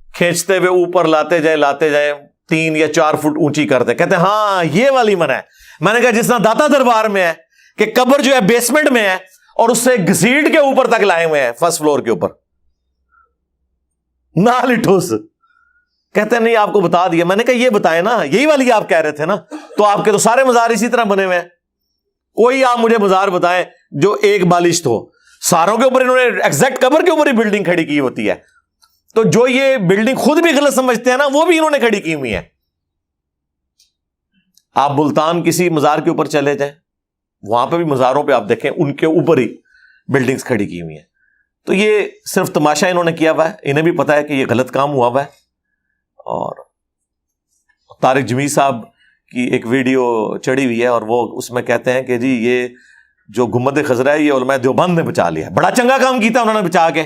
کھینچتے ہوئے اوپر لاتے جائیں 3 یا 4 فٹ اونچی کرتے. کہتے ہیں ہاں یہ والی منع ہے. میں نے کہا جس طرح داتا دربار میں ہے کہ قبر جو ہے بیسمنٹ میں ہے اور اس سے گھسیٹ کے اوپر تک لائے ہوئے ہیں فرسٹ فلور کے اوپر نہ لٹھوس. کہتے ہیں نہیں آپ کو بتا دیا. میں نے کہا یہ بتائیں نا, یہی والی آپ کہہ رہے تھے نا, تو آپ کے تو سارے مزار اسی طرح بنے ہوئے ہیں. کوئی آپ مجھے مزار بتائیں جو ایک بالشت ہو. ساروں کے اوپر انہوں نے ایگزیکٹ قبر کے اوپر ہی بلڈنگ کھڑی کی ہوتی ہے. تو جو یہ بلڈنگ خود بھی غلط سمجھتے ہیں نا, وہ بھی انہوں نے کھڑی کی ہوئی ہے. آپ ملتان کسی مزار کے اوپر چلے جائیں, وہاں پہ بھی مزاروں پہ آپ دیکھیں ان کے اوپر ہی بلڈنگز کھڑی کی ہوئی ہیں. تو یہ صرف تماشا انہوں نے کیا ہوا ہے. انہیں بھی پتا ہے کہ یہ غلط کام ہوا ہوا ہے. اور طارق جمیل صاحب کی ایک ویڈیو چڑھی ہوئی ہے اور وہ اس میں کہتے ہیں کہ جی یہ جو گنبد خضرا ہے یہ علماء دیوبند نے بچا لیا. بڑا چنگا کام کیتا انہوں نے بچا کے,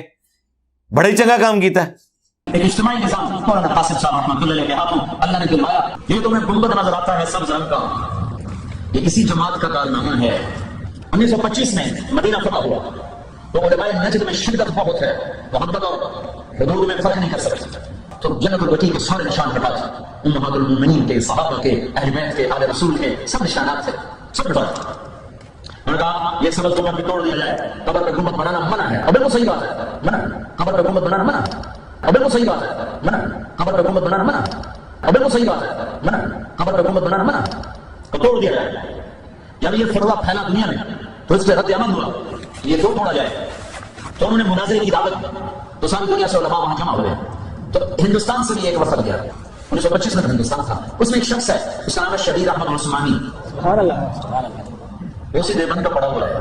بڑا ہی چنگا کام کیتا ہے. ایک اجتماعی نظام مولانا قاسم صاحب رحمۃ اللہ علیہ کے ہاتھوں اللہ نے دلوایا. یہ تمہیں گنبد نظر آتا ہے سبز رنگ کا, یہ کسی جماعت کا کارنامہ ہے. 1925 میں مدینہ فتح ہوا تو علماء نجد میں شدت بہت ہے, محبت اور حدود میں فرق نہیں کر سکتے. تو جنت البقیع کے سارے نشان ہٹا تھے, امہات المومنین کے, صحابہ کے, اہل بیت کے, آل رسول کے, سب نشانات تھے, سب ہٹا تھے. انہوں نے کہا یہ سبز گنبد بھی توڑ دیا جائے, قبر پہ گنبد بنانا منع ہے. ابھی وہ صحیح بات ہے, منع. قبر پہ گنبد بنانا منع. ابھی وہ صحیح بات ہے, منع. قبر پہ گنبد بنانا منع. ابھی وہ صحیح بات ہے, منع. قبر پہ گنبد بنانا منع. تو توڑ دیا جائے. جب یہ فتویٰ پھیلا دنیا میں تو اس پہ رد عمل ہوا, یہ کیوں توڑا جائے. تو انہوں نے مناظرے کی دعوت دی, تو ساری دنیا سے علماء وہاں جمع ہوئے. تو ہندوستان سے بھی ایک وفد گیا. 1925 میں ہندوستان تھا. اس میں ایک شخص ہے, اس کا نام ہے شبیر احمد عثمانی. سبحان اللہ. وہ اسی دیوبند کا پڑا ہوا ہے.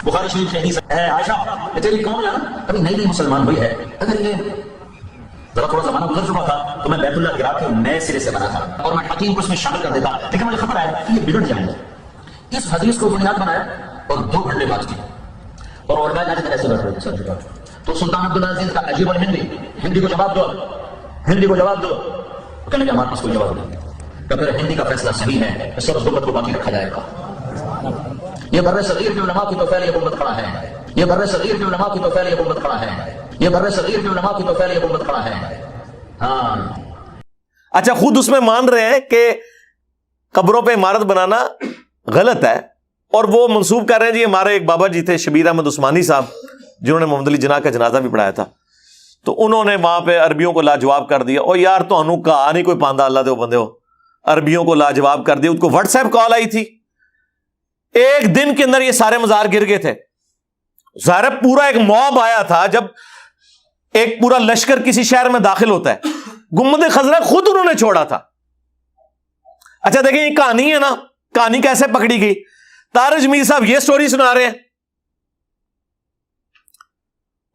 بخاری شریف سے حدیث ہے, عائشہ یہ تیری قوم ہے نا ابھی نئی نئی مسلمان ہوئی ہے, اگر یہ ذرا تھوڑا زمانہ گزر چکا تھا تو میں بیت اللہ گرا کے نئے سرے سے بنا تھا اور میں حکیم کو اس میں شامل کر دیتا, لیکن مجھے خبر ہے کہ یہ بگڑ جائیں گے. اس حدیث کو بنیاد بنایا اور 2 گھنٹے بات کی اور علماء نے ایسے بیٹھ رہے سر جھکا. تو سلطان عبدالعزیز کا عجیب الہندی, ہندی کو جواب دو, ہندی کو جواب دو. کہنے کہ ہمارے پاس کوئی جواب نہیں. کہ پھر ہندی کا فیصلہ صحیح ہے, اس وقت گنبد کو باقی رکھا جائے گا. یہ بر صغیر کے علماء کی تو پہلے یہ گنبد کھڑا ہے. یہ بر صغیر کے علماء کی تو پہلے یہ گنبد کھڑا ہے. یہ بر صغیر کے علماء کی تو پہلے یہ گنبد کھڑا ہے. ہاں اچھا, خود اس میں مان رہے ہیں کہ قبروں پہ عمارت بنانا غلط ہے, اور وہ منسوب کر رہے ہیں جی ہمارے ایک بابا جی تھے شبیر احمد عثمانی صاحب, جنہوں نے محمد علی جناح کا جنازہ بھی پڑھایا تھا, تو انہوں نے وہاں پہ عربیوں کو لاجواب کر دیا. اور یار تو انو کہا نہیں کوئی پاندہ اللہ دے بندے ہو, عربیوں کو لاجواب کر دیا. ان کو واٹس ایپ کال آئی تھی, ایک دن کے اندر یہ سارے مزار گر گئے تھے. ظاہر پورا ایک موب آیا تھا. جب ایک پورا لشکر کسی شہر میں داخل ہوتا ہے, گنبد خضرا خود انہوں نے چھوڑا تھا. اچھا دیکھیں یہ کہانی ہے نا, کہانی کیسے پکڑی گئی. طارق جمیل صاحب یہ سٹوری سنا رہے ہیں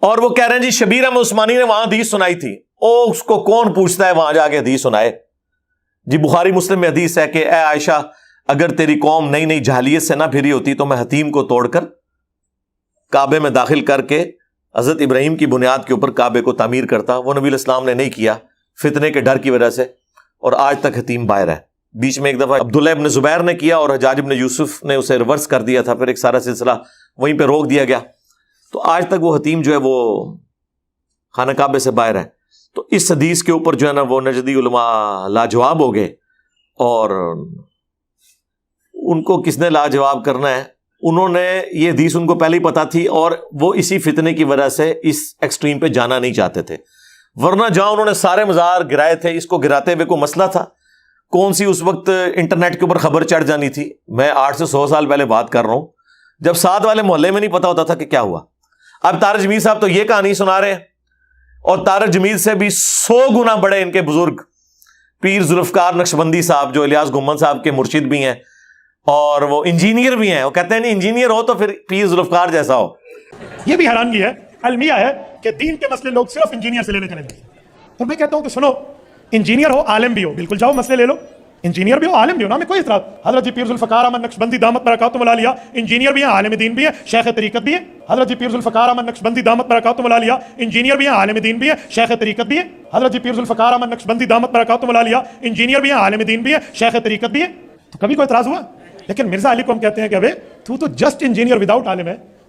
اور وہ کہہ رہے ہیں جی شبیر احمد عثمانی نے وہاں حدیث سنائی تھی. او اس کو کون پوچھتا ہے وہاں جا کے حدیث سنائے. جی بخاری مسلم میں حدیث ہے کہ اے عائشہ اگر تیری قوم نئی نئی جہلیت سے نہ پھری ہوتی تو میں حتیم کو توڑ کر کعبے میں داخل کر کے حضرت ابراہیم کی بنیاد کے اوپر کعبے کو تعمیر کرتا. وہ نبی علیہ السلام نے نہیں کیا فتنے کے ڈر کی وجہ سے, اور آج تک حتیم باہر ہے. بیچ میں ایک دفعہ عبداللہ ابن زبیر نے کیا اور حجاج ابن یوسف نے اسے ریورس کر دیا تھا, پھر ایک سارا سلسلہ وہیں پہ روک دیا گیا. تو آج تک وہ حتیم جو ہے وہ خانہ کعبے سے باہر ہے. تو اس حدیث کے اوپر جو ہے نا وہ نجدی علماء لاجواب ہو گئے, اور ان کو کس نے لاجواب کرنا ہے. انہوں نے یہ حدیث ان کو پہلے ہی پتا تھی اور وہ اسی فتنے کی وجہ سے اس ایکسٹریم پہ جانا نہیں چاہتے تھے, ورنہ جہاں انہوں نے سارے مزار گرائے تھے, اس کو گراتے ہوئے کوئی مسئلہ تھا. کون سی اس وقت انٹرنیٹ کے اوپر خبر چڑھ جانی تھی. میں 8 سے 100 سال پہلے بات کر رہا ہوں, جب ساتھ والے محلے میں نہیں پتا ہوتا تھا کہ کیا ہوا. اب طارق جمیل صاحب تو یہ کہانی سنا رہے ہیں, اور طارق جمیل سے بھی 100 گنا بڑے ان کے بزرگ پیر ذوالفقار نقشبندی صاحب جو الیاس گھمن صاحب کے مرشد بھی ہیں اور وہ انجینئر بھی ہیں. وہ کہتے ہیں نہیں انجینئر ہو تو پھر پیر ذوالفقار جیسا ہو. یہ بھی حیرانگی ہے, المیہ ہے کہ دین کے مسئلے لوگ صرف انجینئر سے لینے چلے جاتے ہیں. اور میں کہتا ہوں کہ سنو, انجینئر ہو عالم بھی ہو, بالکل جاؤ مسئلے لے لو, انجینئر بھی ہو عالم بھی ہو, نا میں کوئی اعتراض. حضرت جی پیر ذوالفقار احمد نقشبندی دامت برکاتہم العالیہ انجینئر بھی ہیں, عالم دین بھی ہیں, شیخ طریقت بھی ہیں. حضرت جی پیر ذوالفقار احمد نقشبندی دامت برکاتہم العالیہ انجینئر بھی ہیں, عالم دین بھی ہیں, شیخ طریقت بھی ہیں. حضرت جی پیر ذوالفقار احمد نقشبندی دامت برکاتہم العالیہ انجینئر بھی ہیں, عالم دین بھی ہیں, شیخ طریقت بھی ہیں. تو کبھی کوئی اعتراض ہوا؟ لیکن مرزا علی کو ہم کہتے ہیں کہ ابے تو جسٹ انجینئر وداؤٹ عالم ہے,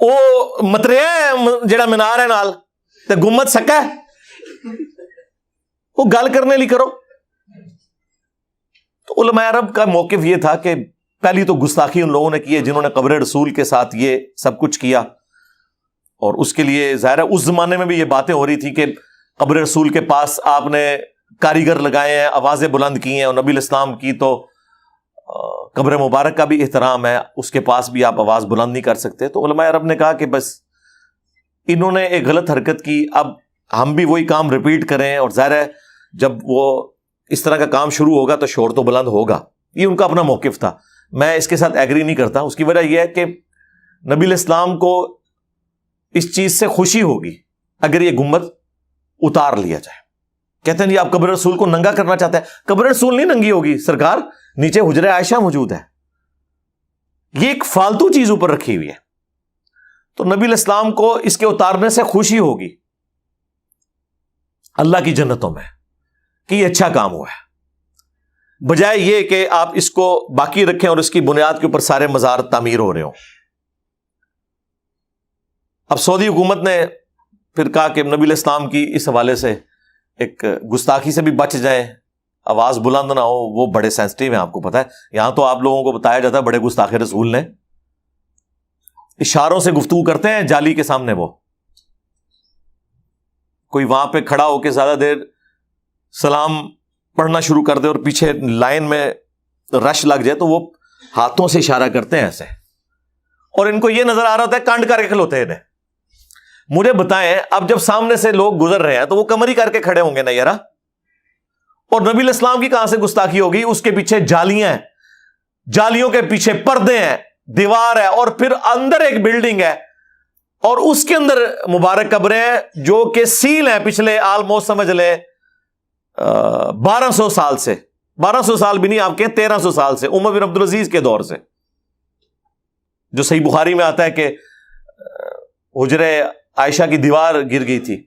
وہ متریا جڑا مینار ہے نال تے گمت سکا ہے، وہ گل کرنے لی کرو. تو علماء عرب کا موقف یہ تھا کہ پہلی تو گستاخی ان لوگوں نے کی ہے جنہوں نے قبر رسول کے ساتھ یہ سب کچھ کیا، اور اس کے لیے ظاہر ہے اس زمانے میں بھی یہ باتیں ہو رہی تھی کہ قبر رسول کے پاس آپ نے کاریگر لگائے ہیں، آوازیں بلند کی ہیں، اور نبی الاسلام کی تو قبر مبارک کا بھی احترام ہے، اس کے پاس بھی آپ آواز بلند نہیں کر سکتے. تو علماء عرب نے کہا کہ بس انہوں نے ایک غلط حرکت کی، اب ہم بھی وہی کام ریپیٹ کریں، اور ظاہر ہے جب وہ اس طرح کا کام شروع ہوگا تو شور تو بلند ہوگا. یہ ان کا اپنا موقف تھا، میں اس کے ساتھ ایگری نہیں کرتا. اس کی وجہ یہ ہے کہ نبی الاسلام کو اس چیز سے خوشی ہوگی اگر یہ گنبد اتار لیا جائے. کہتے ہیں جی آپ قبر رسول کو ننگا کرنا چاہتے ہیں، قبر رسول نہیں ننگی ہوگی سرکار، نیچے حجرہ عائشہ موجود ہے، یہ ایک فالتو چیز اوپر رکھی ہوئی ہے. تو نبی الاسلام کو اس کے اتارنے سے خوشی ہوگی اللہ کی جنتوں میں کہ یہ اچھا کام ہوا ہے، بجائے یہ کہ آپ اس کو باقی رکھیں اور اس کی بنیاد کے اوپر سارے مزار تعمیر ہو رہے ہوں. اب سعودی حکومت نے پھر کہا کہ نبی الاسلام کی اس حوالے سے ایک گستاخی سے بھی بچ جائیں، آواز بلند نہ ہو، وہ بڑے سینسٹیو ہیں، آپ کو پتا ہے. یہاں تو آپ لوگوں کو بتایا جاتا ہے بڑے گستاخ رسول نے اشاروں سے گفتگو کرتے ہیں جالی کے سامنے، وہ کوئی وہاں پہ کھڑا ہو کے زیادہ دیر سلام پڑھنا شروع کر دے اور پیچھے لائن میں رش لگ جائے تو وہ ہاتھوں سے اشارہ کرتے ہیں ایسے، اور ان کو یہ نظر آ رہا ہوتا ہے کانڈ کر کے کھلوتے ہیں. مجھے بتائیں اب جب سامنے سے لوگ گزر رہے ہیں تو وہ کمری کر کے کھڑے ہوں گے نا یارا. اور نبی الاسلام کی کہاں سے گستاخی ہوگی؟ اس کے پیچھے جالیاں ہیں، جالیوں کے پیچھے پردے ہیں، دیوار ہے، اور پھر اندر ایک بلڈنگ ہے، اور اس کے اندر مبارک قبریں ہیں جو کہ سیل ہیں پچھلے آلموسٹ سمجھ لیں 1200 سال سے، 1200 سال بھی نہیں، آپ کے 1300 سال سے، عمر بن عبدالعزیز کے دور سے، جو صحیح بخاری میں آتا ہے کہ حجرہ عائشہ کی دیوار گر گئی تھی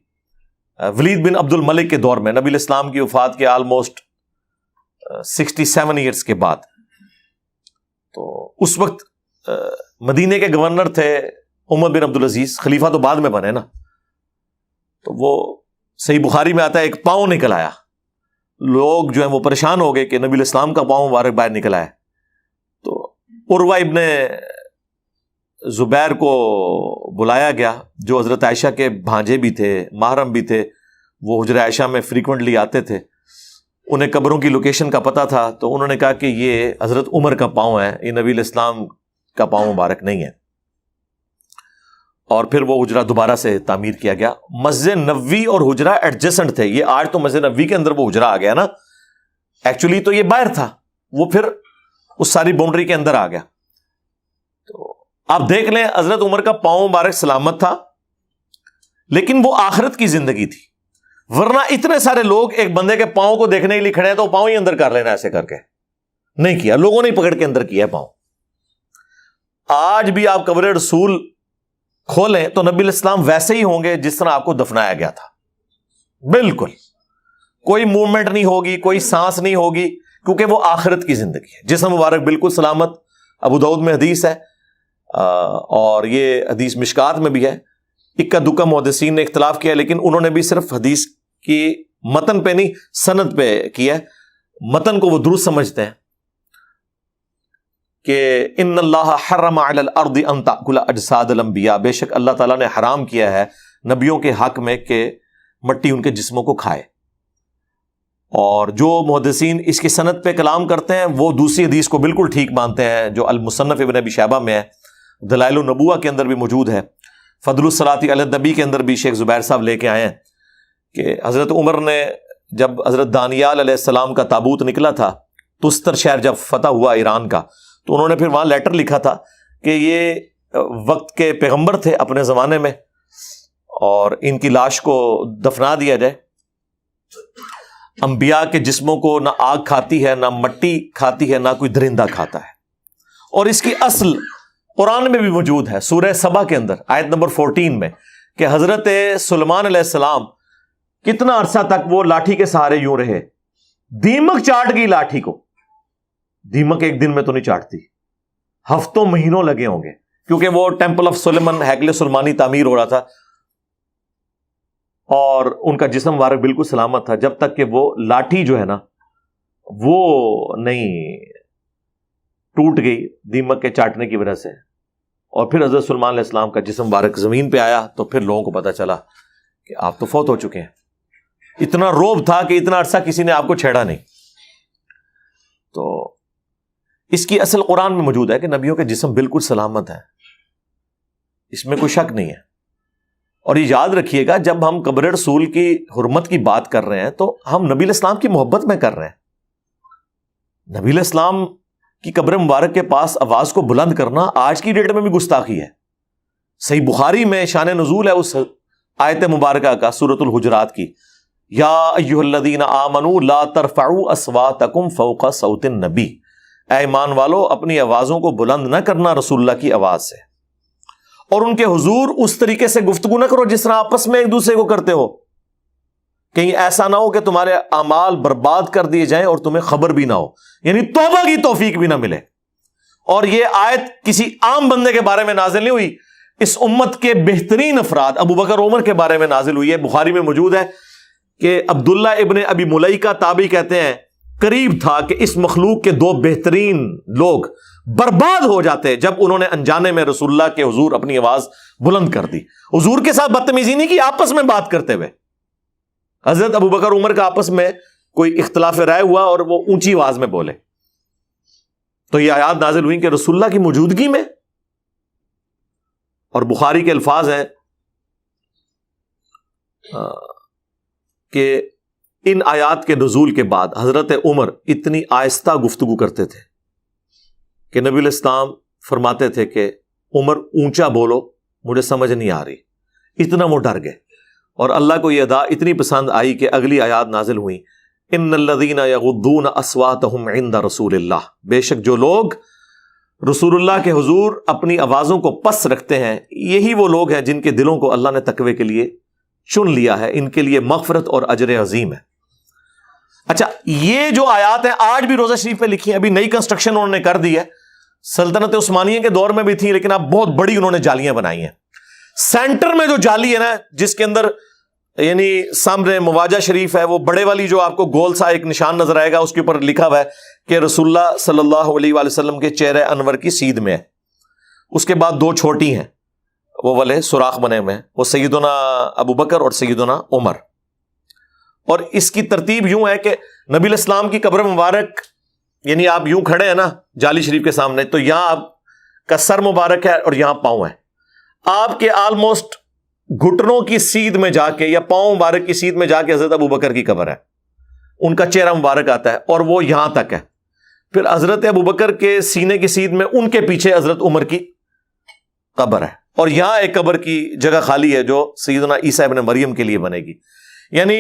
ولید بن عبد الملک کے دور میں، نبی الاسلام کی وفات کے آلموسٹ 67 ایئرس کے بعد. تو اس وقت مدینے کے گورنر تھے عمر بن عبدالعزیز، خلیفہ تو بعد میں بنے نا. تو وہ صحیح بخاری میں آتا ہے ایک پاؤں نکل آیا، لوگ جو ہیں وہ پریشان ہو گئے کہ نبی الاسلام کا پاؤں مبارک باہر نکل آیا. تو عروہ ابن زبیر کو بلایا گیا جو حضرت عائشہ کے بھانجے بھی تھے، محرم بھی تھے، وہ حجرہ عائشہ میں فریکوینٹلی آتے تھے، انہیں قبروں کی لوکیشن کا پتہ تھا. تو انہوں نے کہا کہ یہ حضرت عمر کا پاؤں ہے، یہ نبی الاسلام کا پاؤں مبارک نہیں ہے. اور پھر وہ حجرہ دوبارہ سے تعمیر کیا گیا. مسجد نبوی اور حجرہ ایڈجسنٹ تھے، یہ آج تو مسجد نبوی کے اندر وہ حجرہ آ گیا نا، ایکچولی تو یہ باہر تھا، وہ پھر اس ساری باؤنڈری کے اندر آ گیا. تو آپ دیکھ لیں حضرت عمر کا پاؤں مبارک سلامت تھا، لیکن وہ آخرت کی زندگی تھی، ورنہ اتنے سارے لوگ ایک بندے کے پاؤں کو دیکھنے کے لیے کھڑے ہیں تو پاؤں ہی اندر کر لینا ایسے کر کے. نہیں کیا، لوگوں نے پکڑ کے اندر کیا ہے پاؤں. آج بھی آپ قبر رسول کھولیں تو نبی الاسلام ویسے ہی ہوں گے جس طرح آپ کو دفنایا گیا تھا، بالکل کوئی موومنٹ نہیں ہوگی، کوئی سانس نہیں ہوگی، کیونکہ وہ آخرت کی زندگی ہے. جسم مبارک بالکل سلامت. ابو داؤد میں حدیث ہے، اور یہ حدیث مشکات میں بھی ہے. اکا دکا محدثین نے اختلاف کیا، لیکن انہوں نے بھی صرف حدیث کی متن پہ نہیں سند پہ کیا ہے. متن کو وہ درست سمجھتے ہیں کہ ان اللہ حرم علی الارض ان تاکل اجساد الانبیاء، بے شک اللہ تعالیٰ نے حرام کیا ہے نبیوں کے حق میں کہ مٹی ان کے جسموں کو کھائے. اور جو محدثین اس کی سند پہ کلام کرتے ہیں وہ دوسری حدیث کو بالکل ٹھیک مانتے ہیں جو المصنف ابن ابی شیبہ میں ہے، دلائل النبوہ کے اندر بھی موجود ہے، فضل الصلاۃ علی النبی کے اندر بھی شیخ زبیر صاحب لے کے آئے ہیں کہ حضرت عمر نے جب حضرت دانیال علیہ السلام کا تابوت نکلا تھا تستر شہر جب فتح ہوا ایران کا، تو انہوں نے پھر وہاں لیٹر لکھا تھا کہ یہ وقت کے پیغمبر تھے اپنے زمانے میں، اور ان کی لاش کو دفنا دیا جائے. انبیاء کے جسموں کو نہ آگ کھاتی ہے، نہ مٹی کھاتی ہے، نہ کوئی درندہ کھاتا ہے. اور اس کی اصل قرآن میں بھی موجود ہے، سورہ سبا کے اندر آیت نمبر 14 میں، کہ حضرت سلیمان علیہ السلام کتنا عرصہ تک وہ لاٹھی کے سہارے یوں رہے، دیمک چاٹ گئی لاٹھی کو. دیمک ایک دن میں تو نہیں چاٹتی، ہفتوں مہینوں لگے ہوں گے. کیونکہ وہ ٹیمپل آف سلیمان ہیکل سلمانی تعمیر ہو رہا تھا اور ان کا جسم مبارک بالکل سلامت تھا جب تک کہ وہ لاٹھی جو ہے نا وہ نہیں ٹوٹ گئی دیمک کے چاٹنے کی وجہ سے، اور پھر حضرت سلیمان علیہ السلام کا جسم مبارک زمین پہ آیا تو پھر لوگوں کو پتا چلا کہ آپ تو فوت ہو چکے ہیں۔ اتنا روب تھا کہ اتنا عرصہ کسی نے آپ کو چھیڑا نہیں۔ تو اس کی اصل قرآن میں موجود ہے کہ نبیوں کے جسم بالکل سلامت ہیں، اس میں کوئی شک نہیں ہے۔ اور یہ یاد رکھیے گا جب ہم قبر رسول کی حرمت کی بات کر رہے ہیں تو ہم نبی علیہ السلام کی محبت میں کر رہے ہیں۔ نبی علیہ السلام کی قبر مبارک کے پاس آواز کو بلند کرنا آج کی ڈیٹ میں بھی گستاخی ہے۔ صحیح بخاری میں شان نزول ہے اس آیت مبارکہ کا سورۃ الحجرات کی، یا ایھا الذین آمنوا لا ترفعوا اصواتکم فوق صوت النبی، اے ایمان والو اپنی آوازوں کو بلند نہ کرنا رسول اللہ کی آواز سے، اور ان کے حضور اس طریقے سے گفتگو نہ کرو جس طرح آپس میں ایک دوسرے کو کرتے ہو، کہیں ایسا نہ ہو کہ تمہارے اعمال برباد کر دیے جائیں اور تمہیں خبر بھی نہ ہو، یعنی توبہ کی توفیق بھی نہ ملے۔ اور یہ آیت کسی عام بندے کے بارے میں نازل نہیں ہوئی، اس امت کے بہترین افراد ابو بکر عمر کے بارے میں نازل ہوئی ہے۔ بخاری میں موجود ہے کہ عبداللہ ابن ابی ملیکہ تابعی کہتے ہیں قریب تھا کہ اس مخلوق کے دو بہترین لوگ برباد ہو جاتے جب انہوں نے انجانے میں رسول اللہ کے حضور اپنی آواز بلند کر دی۔ حضور کے ساتھ بدتمیزی نہیں کی، آپس میں بات کرتے ہوئے حضرت ابو بکر عمر کا آپس میں کوئی اختلاف رائے ہوا اور وہ اونچی آواز میں بولے تو یہ آیات نازل ہوئی کہ رسول اللہ کی موجودگی میں، اور بخاری کے الفاظ ہیں کہ ان آیات کے نزول کے بعد حضرت عمر اتنی آہستہ گفتگو کرتے تھے کہ نبی علیہ السلام فرماتے تھے کہ عمر اونچا بولو، مجھے سمجھ نہیں آ رہی، اتنا وہ ڈر گئے۔ اور اللہ کو یہ ادا اتنی پسند آئی کہ اگلی آیات نازل ہوئیں، ان الذین یغضون اصواتهم عند رسول اللہ، بے شک جو لوگ رسول اللہ کے حضور اپنی آوازوں کو پس رکھتے ہیں یہی وہ لوگ ہیں جن کے دلوں کو اللہ نے تقوی کے لیے چن لیا ہے، ان کے لیے مغفرت اور اجر عظیم ہے۔ اچھا، یہ جو آیات ہیں آج بھی روضہ شریف پہ لکھی ہیں، ابھی نئی کنسٹرکشن انہوں نے کر دی ہے، سلطنت عثمانیہ کے دور میں بھی تھی لیکن اب بہت بڑی انہوں نے جالیاں بنائی ہیں۔ سینٹر میں جو جالی ہے نا، جس کے اندر یعنی سامنے مواجہ شریف ہے، وہ بڑے والی جو آپ کو گول سا ایک نشان نظر آئے گا، اس کے اوپر لکھا ہوا ہے کہ رسول اللہ صلی اللہ علیہ وآلہ وسلم کے چہرہ انور کی سیدھ میں ہے۔ اس کے بعد دو چھوٹی ہیں وہ والے سوراخ بنے ہوئے ہیں، وہ سیدنا ابو بکر اور سیدنا عمر۔ اور اس کی ترتیب یوں ہے کہ نبی علیہ السلام کی قبر مبارک، یعنی آپ یوں کھڑے ہیں نا جالی شریف کے سامنے، تو یہاں آپ کا سر مبارک ہے اور یہاں پاؤں ہے، آپ کے آلموسٹ گھٹنوں کی سیدھ میں جا کے یا پاؤں مبارک کی سیدھ میں جا کے حضرت ابو بکر کی قبر ہے، ان کا چہرہ مبارک آتا ہے اور وہ یہاں تک ہے۔ پھر حضرت ابو بکر کے سینے کی سیدھ میں ان کے پیچھے حضرت عمر کی قبر ہے، اور یہاں ایک قبر کی جگہ خالی ہے جو سیدنا عیسیٰ ابن مریم کے لیے بنے گی۔ یعنی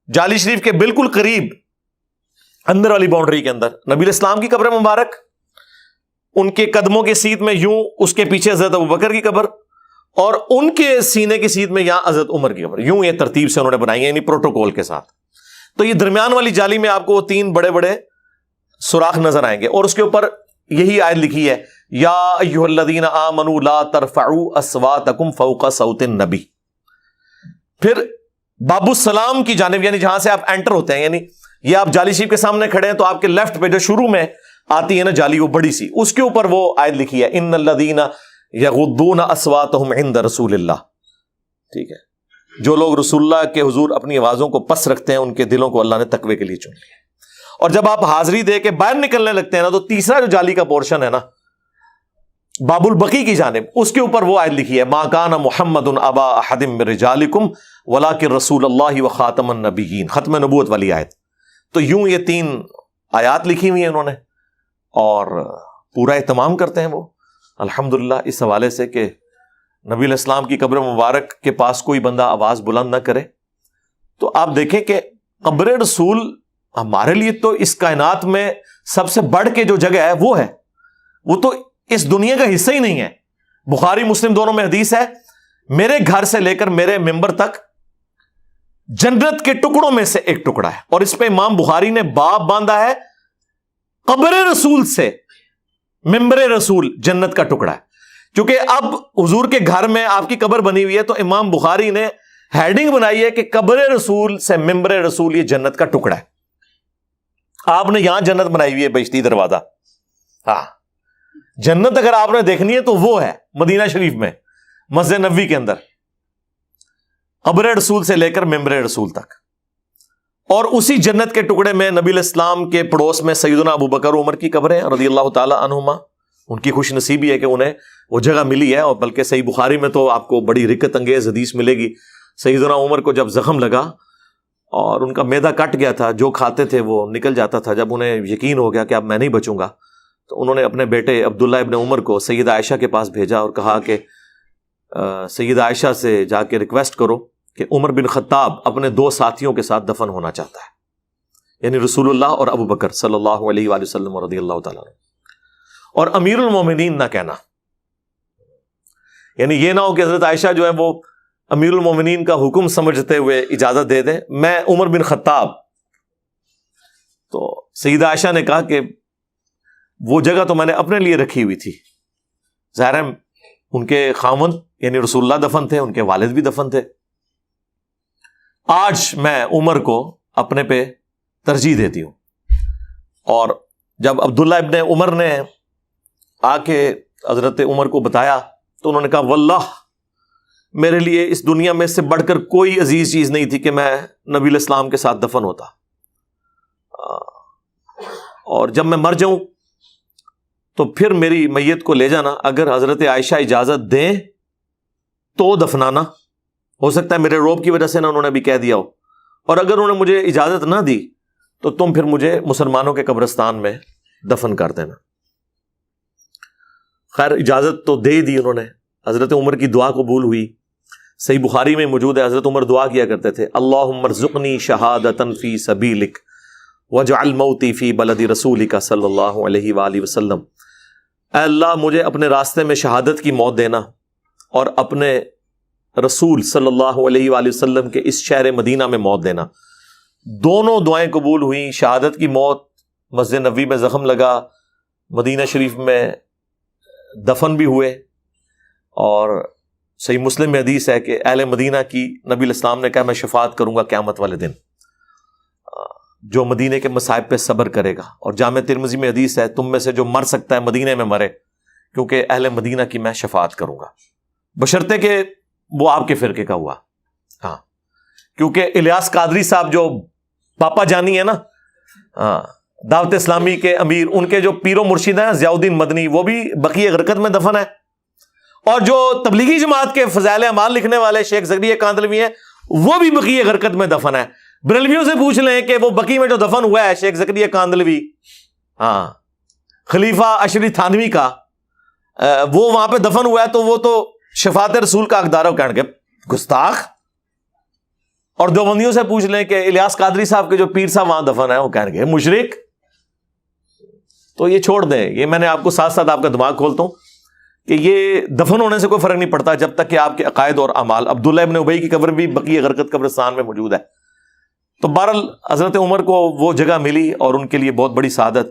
جالی شریف کے بالکل قریب اندر والی باؤنڈری کے اندر نبی علیہ السلام کی قبر مبارک، ان کے قدموں کے سیدھ میں یوں اس کے پیچھے حضرت ابو بکر کی قبر، اور ان کے سینے کی سیدھ میں یہاں حضرت عمر کی قبر، یوں یہ ترتیب سے انہوں نے بنائی ہے، یعنی پروٹوکول کے ساتھ۔ تو یہ درمیان والی جالی میں آپ کو وہ تین بڑے بڑے سوراخ نظر آئیں گے، اور اس کے اوپر یہی آیت لکھی ہے، یا ایھا الذین آمنوا لا ترفعوا اصواتکم فوق صوت النبی۔ پھر باب السلام کی جانب، یعنی جہاں سے آپ انٹر ہوتے ہیں، یعنی یہ آپ جالی شریف کے سامنے کھڑے ہیں تو آپ کے لیفٹ پہ جو شروع میں آتی ہے نا جالی، وہ بڑی سی، اس کے اوپر وہ آیت لکھی ہے، ان الذین یغضون اصواتهم عند رسول اللہ۔ ٹھیک ہے، جو لوگ رسول اللہ کے حضور اپنی آوازوں کو پس رکھتے ہیں ان کے دلوں کو اللہ نے تقوی کے لیے چن لیا۔ اور جب آپ حاضری دے کے باہر نکلنے لگتے ہیں نا، تو تیسرا جو جالی کا پورشن ہے نا باب البقی کی جانب، اس کے اوپر وہ آیت لکھی ہے، ما کان محمد ابا احد من رجالکم ولکن رسول اللہ وخاتم النبیین، ختم نبوت والی آیت۔ تو یوں یہ تین آیات لکھی ہوئی ہیں انہوں نے، اور پورا اہتمام کرتے ہیں وہ الحمدللہ اس حوالے سے کہ نبی علیہ السلام کی قبر مبارک کے پاس کوئی بندہ آواز بلند نہ کرے۔ تو آپ دیکھیں کہ قبر رسول ہمارے لیے تو اس کائنات میں سب سے بڑھ کے جو جگہ ہے وہ ہے، وہ تو اس دنیا کا حصہ ہی نہیں ہے۔ بخاری مسلم دونوں میں حدیث ہے، میرے گھر سے لے کر میرے ممبر تک جنت کے ٹکڑوں میں سے ایک ٹکڑا ہے، اور اس پہ امام بخاری نے باب باندھا ہے، قبر رسول سے ممبر رسول جنت کا ٹکڑا ہے۔ چونکہ اب حضور کے گھر میں آپ کی قبر بنی ہوئی ہے، تو امام بخاری نے ہیڈنگ بنائی ہے کہ قبر رسول سے ممبر رسول یہ جنت کا ٹکڑا ہے. آپ نے یہاں جنت بنائی ہوئی ہے بہشتی دروازہ. ہاں، جنت اگر آپ نے دیکھنی ہے تو وہ ہے مدینہ شریف میں مسجد نبوی کے اندر، قبر رسول سے لے کر ممبر رسول تک. اور اسی جنت کے ٹکڑے میں نبی علیہ السلام کے پڑوس میں سیدنا ابو بکر و عمر کی قبریں رضی اللہ تعالی عنہما. ان کی خوش نصیبی ہے کہ انہیں وہ جگہ ملی ہے. اور بلکہ صحیح بخاری میں تو آپ کو بڑی رکت انگیز حدیث ملے گی. سیدنا عمر کو جب زخم لگا اور ان کا معدہ کٹ گیا تھا، جو کھاتے تھے وہ نکل جاتا تھا، جب انہیں یقین ہو گیا کہ اب میں نہیں بچوں گا، تو انہوں نے اپنے بیٹے عبداللہ ابن عمر کو سیدہ عائشہ کے پاس بھیجا اور کہا کہ سیدہ عائشہ سے جا کے ریکویسٹ کرو کہ عمر بن خطاب اپنے 2 ساتھیوں کے ساتھ دفن ہونا چاہتا ہے، یعنی رسول اللہ اور ابو بکر صلی اللہ علیہ وآلہ وسلم رضی اللہ تعالیٰ عنہ. اور امیر المومنین نہ کہنا، یعنی یہ نہ ہو کہ حضرت عائشہ جو ہے وہ امیر المومنین کا حکم سمجھتے ہوئے اجازت دے دیں، میں عمر بن خطاب. تو سیدہ عائشہ نے کہا کہ وہ جگہ تو میں نے اپنے لیے رکھی ہوئی تھی، ظاہر ہے ان کے خاوند یعنی رسول اللہ دفن تھے، ان کے والد بھی دفن تھے. آج میں عمر کو اپنے پہ ترجیح دیتی ہوں. اور جب عبداللہ ابن عمر نے آ کے حضرت عمر کو بتایا تو انہوں نے کہا واللہ میرے لیے اس دنیا میں اس سے بڑھ کر کوئی عزیز چیز نہیں تھی کہ میں نبی علیہ السلام کے ساتھ دفن ہوتا، اور جب میں مر جاؤں تو پھر میری میت کو لے جانا، اگر حضرت عائشہ اجازت دیں تو دفنانا. ہو سکتا ہے میرے روب کی وجہ سے نہ انہوں نے بھی کہہ دیا ہو، اور اگر انہوں نے مجھے اجازت نہ دی تو تم پھر مجھے مسلمانوں کے قبرستان میں دفن کر دینا. خیر اجازت تو دے دی انہوں نے. حضرت عمر کی دعا قبول ہوئی. صحیح بخاری میں موجود ہے حضرت عمر دعا کیا کرتے تھے، اللہم ارزقنی شہادۃ فی سبیلک واجعل موتی فی بلد رسولک صلی اللہ علیہ وآلہ وسلم. اے اللہ مجھے اپنے راستے میں شہادت کی موت دینا اور اپنے رسول صلی اللہ علیہ وآلہ وسلم کے اس شہر مدینہ میں موت دینا. دونوں دعائیں قبول ہوئیں. شہادت کی موت، مسجد نبوی میں زخم لگا، مدینہ شریف میں دفن بھی ہوئے. اور صحیح مسلم میں حدیث ہے کہ اہل مدینہ کی نبی علیہ السلام نے کہا میں شفاعت کروں گا قیامت والے دن جو مدینے کے مصائب پہ صبر کرے گا. اور جامع ترمذی میں حدیث ہے تم میں سے جو مر سکتا ہے مدینے میں مرے، کیونکہ اہل مدینہ کی میں شفاعت کروں گا، بشرطے کہ وہ آپ کے فرقے کا ہوا. ہاں، کیونکہ الیاس قادری صاحب جو پاپا جانی ہے نا، دعوت اسلامی کے امیر، ان کے جو پیر و مرشد ہیں ضیاء الدین مدنی، وہ بھی بقیع غرقد میں دفن ہے. اور جو تبلیغی جماعت کے فضائل اعمال لکھنے والے شیخ زکریا کاندلوی ہیں وہ بھی بقیع غرقد میں دفن ہے. بریلویوں سے پوچھ لیں کہ وہ بقیع میں جو دفن ہوا ہے شیخ زکریا کاندلوی، ہاں خلیفہ اشری تھانوی کا، وہ وہاں پہ دفن ہوا ہے، تو وہ تو شفاعت رسول کا حقدار ہے. وہ کہنے کے گستاخ. اور دیوبندیوں سے پوچھ لیں کہ الیاس قادری صاحب کے جو پیر صاحب وہاں دفن ہے، وہ کہنے کے مشرک. تو یہ چھوڑ دیں. یہ میں نے آپ کو ساتھ ساتھ آپ کا دماغ کھولتا ہوں کہ یہ دفن ہونے سے کوئی فرق نہیں پڑتا جب تک کہ آپ کے عقائد اور اعمال. عبداللہ ابن ابی کی قبر بھی بقیع غرقد قبرستان میں موجود ہے. تو بہرحال حضرت عمر کو وہ جگہ ملی اور ان کے لیے بہت بڑی سعادت.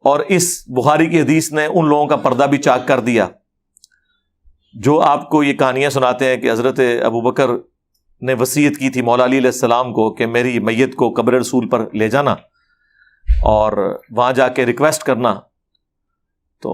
اور اس بخاری کی حدیث نے ان لوگوں کا پردہ بھی چاک کر دیا جو آپ کو یہ کہانیاں سناتے ہیں کہ حضرت ابو بکر نے وصیت کی تھی مولا علی علیہ السلام کو کہ میری میت کو قبر رسول پر لے جانا اور وہاں جا کے ریکویسٹ کرنا. تو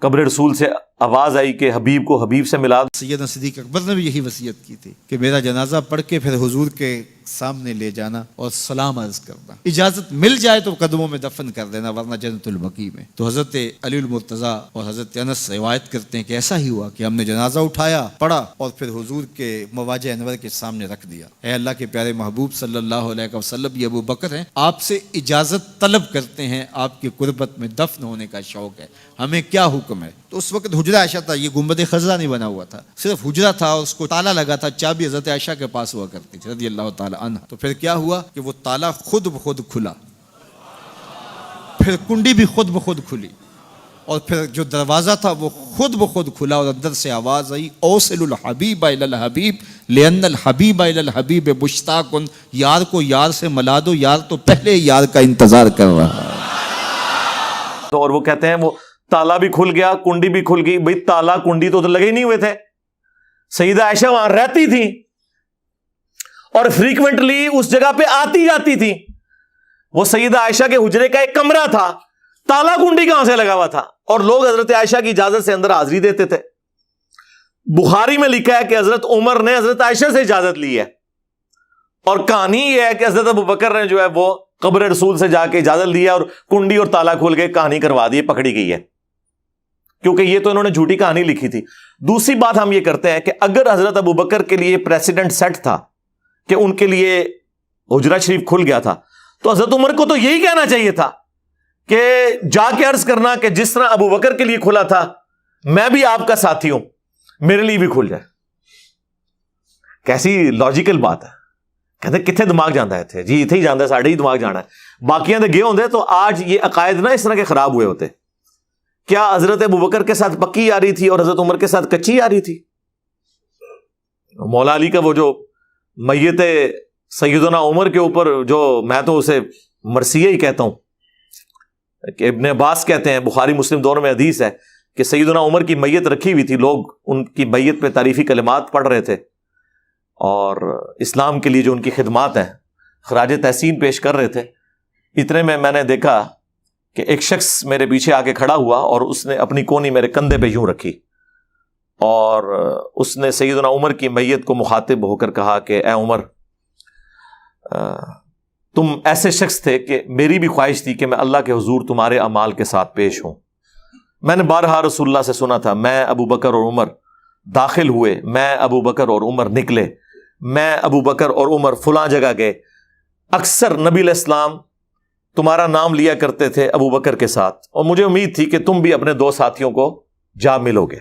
قبر رسول سے آواز آئی کہ حبیب کو حبیب سے ملا. سیدنا صدیق اکبر نے بھی یہی وصیت کی تھی کہ میرا جنازہ پڑھ کے پھر حضور کے سامنے لے جانا اور سلام عرض کرنا، اجازت مل جائے تو قدموں میں دفن کر دینا ورنہ جنت البقیع میں. تو حضرت علی المرتضیٰ اور حضرت انس روایت کرتے ہیں کہ ایسا ہی ہوا کہ ہم نے جنازہ اٹھایا، پڑھا اور پھر حضور کے مواجہ انور کے سامنے رکھ دیا. اے اللہ کے پیارے محبوب صلی اللہ علیہ وسلم، یہ ابو بکر ہیں، آپ سے اجازت طلب کرتے ہیں، آپ کی قربت میں دفن ہونے کا شوق ہے، ہمیں کیا حکم ہے؟ تو اس وقت حجرہ عائشہ تھا، یہ گنبد خضرا نہیں بنا ہوا تھا، صرف حجرہ تھا اور اس کو تالا لگا تھا. چابی حضرت عائشہ کے پاس ہوا کرتی تھی رضی اللہ تعالی عنہ. تو پھر کیا ہوا کہ وہ تالا خود بخود کھلا، پھر کنڈی بھی خود بخود کھلی، اور پھر جو دروازہ تھا وہ خود بخود کھلا، اور اندر سے آواز آئی اوصل الحبیب الی الحبیب لان الحبیب الی الحبیب مشتاق. یار کو یار سے ملا دو، یار تو پہلے یار کا انتظار کر رہا ہے. اور وہ کہتے ہیں وہ تالا بھی کھل گیا, کنڈی بھی کھل گئی. بھئی تالا کنڈی تو لگے ہی نہیں ہوئے تھے. سیدہ عائشہ وہاں رہتی تھی اور فریکوینٹلی اس جگہ پہ آتی جاتی تھی. وہ سیدہ عائشہ کے حجرے کا ایک کمرہ تھا, تالا کنڈی کہاں سے لگا ہوا تھا, اور لوگ حضرت عائشہ کی اجازت سے اندر حاضری دیتے تھے. بخاری میں لکھا ہے کہ حضرت عمر نے حضرت عائشہ سے اجازت لی ہے, اور کہانی یہ ہے کہ حضرت ابو بکر نے جو ہے وہ قبر رسول سے جا کے اجازت لیا اور کنڈی اور تالا کھول کے کہانی کروا دی, پکڑی گئی ہے, کیونکہ یہ تو انہوں نے جھوٹی کہانی لکھی تھی. دوسری بات ہم یہ کرتے ہیں کہ اگر حضرت ابو بکر کے لیے پریسیڈنٹ سیٹ تھا کہ ان کے لیے حجرہ شریف کھل گیا تھا, تو حضرت عمر کو تو یہی کہنا چاہیے تھا کہ جا کے عرض کرنا کہ جس طرح ابو بکر کے لیے کھلا تھا میں بھی آپ کا ساتھی ہوں, میرے لیے بھی کھل جائے. کیسی لاجیکل بات ہے. کہتے کتنے دماغ جانا ہے تھے جی, اتنے ہی جانا ہے, ساڑھے ہی دماغ جانا ہے, باقیاں دے گئے ہوندے تو آج یہ عقائد نہ اس طرح کے خراب ہوئے ہوتے. کیا حضرت ابو بکر کے ساتھ پکی آ رہی تھی اور حضرت عمر کے ساتھ کچی آ رہی تھی؟ مولا علی کا وہ جو میت سیدنا عمر کے اوپر جو, میں تو اسے مرثیہ ہی کہتا ہوں, کہ ابن عباس کہتے ہیں, بخاری مسلم دونوں میں حدیث ہے کہ سیدنا عمر کی میت رکھی ہوئی تھی, لوگ ان کی میت پہ تعریفی کلمات پڑھ رہے تھے اور اسلام کے لیے جو ان کی خدمات ہیں خراج تحسین پیش کر رہے تھے. اتنے میں نے دیکھا کہ ایک شخص میرے پیچھے آ کے کھڑا ہوا اور اس نے اپنی کونی میرے کندھے پہ یوں رکھی, اور اس نے سیدنا عمر کی میت کو مخاطب ہو کر کہا کہ اے عمر, تم ایسے شخص تھے کہ میری بھی خواہش تھی کہ میں اللہ کے حضور تمہارے اعمال کے ساتھ پیش ہوں. میں نے بارہا رسول اللہ سے سنا تھا, میں ابو بکر اور عمر داخل ہوئے, میں ابو بکر اور عمر نکلے, میں ابو بکر اور عمر فلاں جگہ گئے. اکثر نبی علیہ السلام تمہارا نام لیا کرتے تھے ابو بکر کے ساتھ, اور مجھے امید تھی کہ تم بھی اپنے دو ساتھیوں کو جا ملو گے.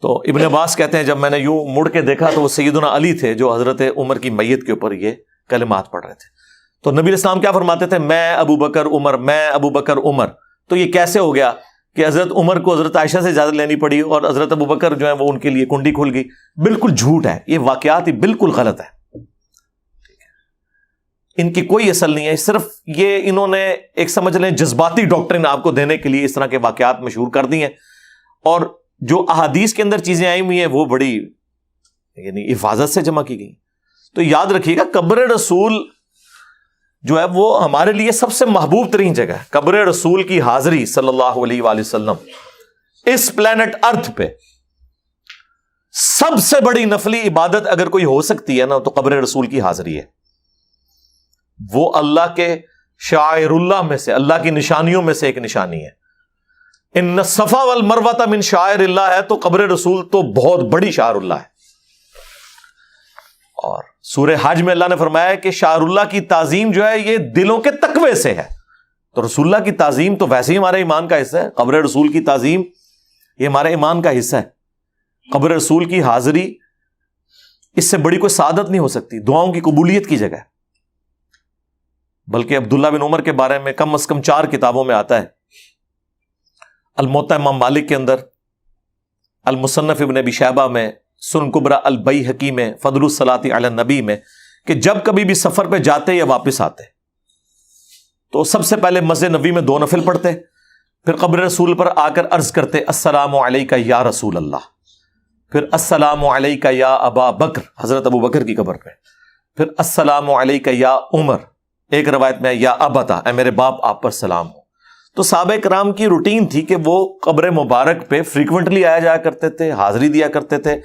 تو ابن عباس کہتے ہیں جب میں نے یوں مڑ کے دیکھا تو وہ سیدنا علی تھے جو حضرت عمر کی میت کے اوپر یہ کلمات پڑھ رہے تھے. تو نبی علیہ السلام کیا فرماتے تھے؟ میں ابو بکر عمر, میں ابو بکر عمر. تو یہ کیسے ہو گیا کہ حضرت عمر کو حضرت عائشہ سے اجازت لینی پڑی اور حضرت ابو بکر جو ہے وہ ان کے لیے کنڈی کھل گئی؟ بالکل جھوٹ ہے, یہ واقعات ہی بالکل غلط ہے, ان کی کوئی اصل نہیں ہے. صرف یہ انہوں نے ایک سمجھ لیں جذباتی ڈاکٹرن آپ کو دینے کے لیے اس طرح کے واقعات مشہور کر دی ہیں, اور جو احادیث کے اندر چیزیں آئی ہوئی ہیں وہ بڑی یعنی حفاظت سے جمع کی گئی. تو یاد رکھیے گا قبر رسول جو ہے وہ ہمارے لیے سب سے محبوب ترین جگہ ہے. قبر رسول کی حاضری صلی اللہ علیہ وآلہ وسلم اس پلانٹ ارتھ پہ سب سے بڑی نفلی عبادت اگر کوئی ہو سکتی ہے نا تو قبر رسول کی حاضری ہے. وہ اللہ کے شاعر اللہ میں سے, اللہ کی نشانیوں میں سے ایک نشانی ہے. ان الصفا والمروہ من شاعر اللہ ہے, تو قبر رسول تو بہت بڑی شاعر اللہ ہے. اور سورہ حج میں اللہ نے فرمایا ہے کہ شاعر اللہ کی تعظیم جو ہے یہ دلوں کے تقوی سے ہے. تو رسول اللہ کی تعظیم تو ویسے ہی ہمارے ایمان کا حصہ ہے. قبر رسول کی تعظیم یہ ہمارے ایمان کا حصہ ہے. قبر رسول کی حاضری اس سے بڑی کوئی سعادت نہیں ہو سکتی, دعاؤں کی قبولیت کی جگہ ہے. بلکہ عبداللہ بن عمر کے بارے میں کم از کم 4 کتابوں میں آتا ہے, الموطا امام مالک کے اندر, المصنف ابن ابی شیبہ میں, سنن کبری البیہقی میں, فضل الصلاۃ علی النبی میں, کہ جب کبھی بھی سفر پہ جاتے یا واپس آتے تو سب سے پہلے مسجد نبوی میں 2 نفل پڑھتے, پھر قبر رسول پر آ کر عرض کرتے السلام علیکہ یا رسول اللہ, پھر السلام علیکہ یا ابا بکر, حضرت ابو بکر کی قبر پہ, پھر السلام علیکہ یا عمر, ایک روایت میں یا ابتا, اے میرے باپ آپ پر سلام ہو. تو صحابہ کرام کی روٹین تھی کہ وہ قبر مبارک پہ فریکوینٹلی آیا جایا کرتے تھے, حاضری دیا کرتے تھے,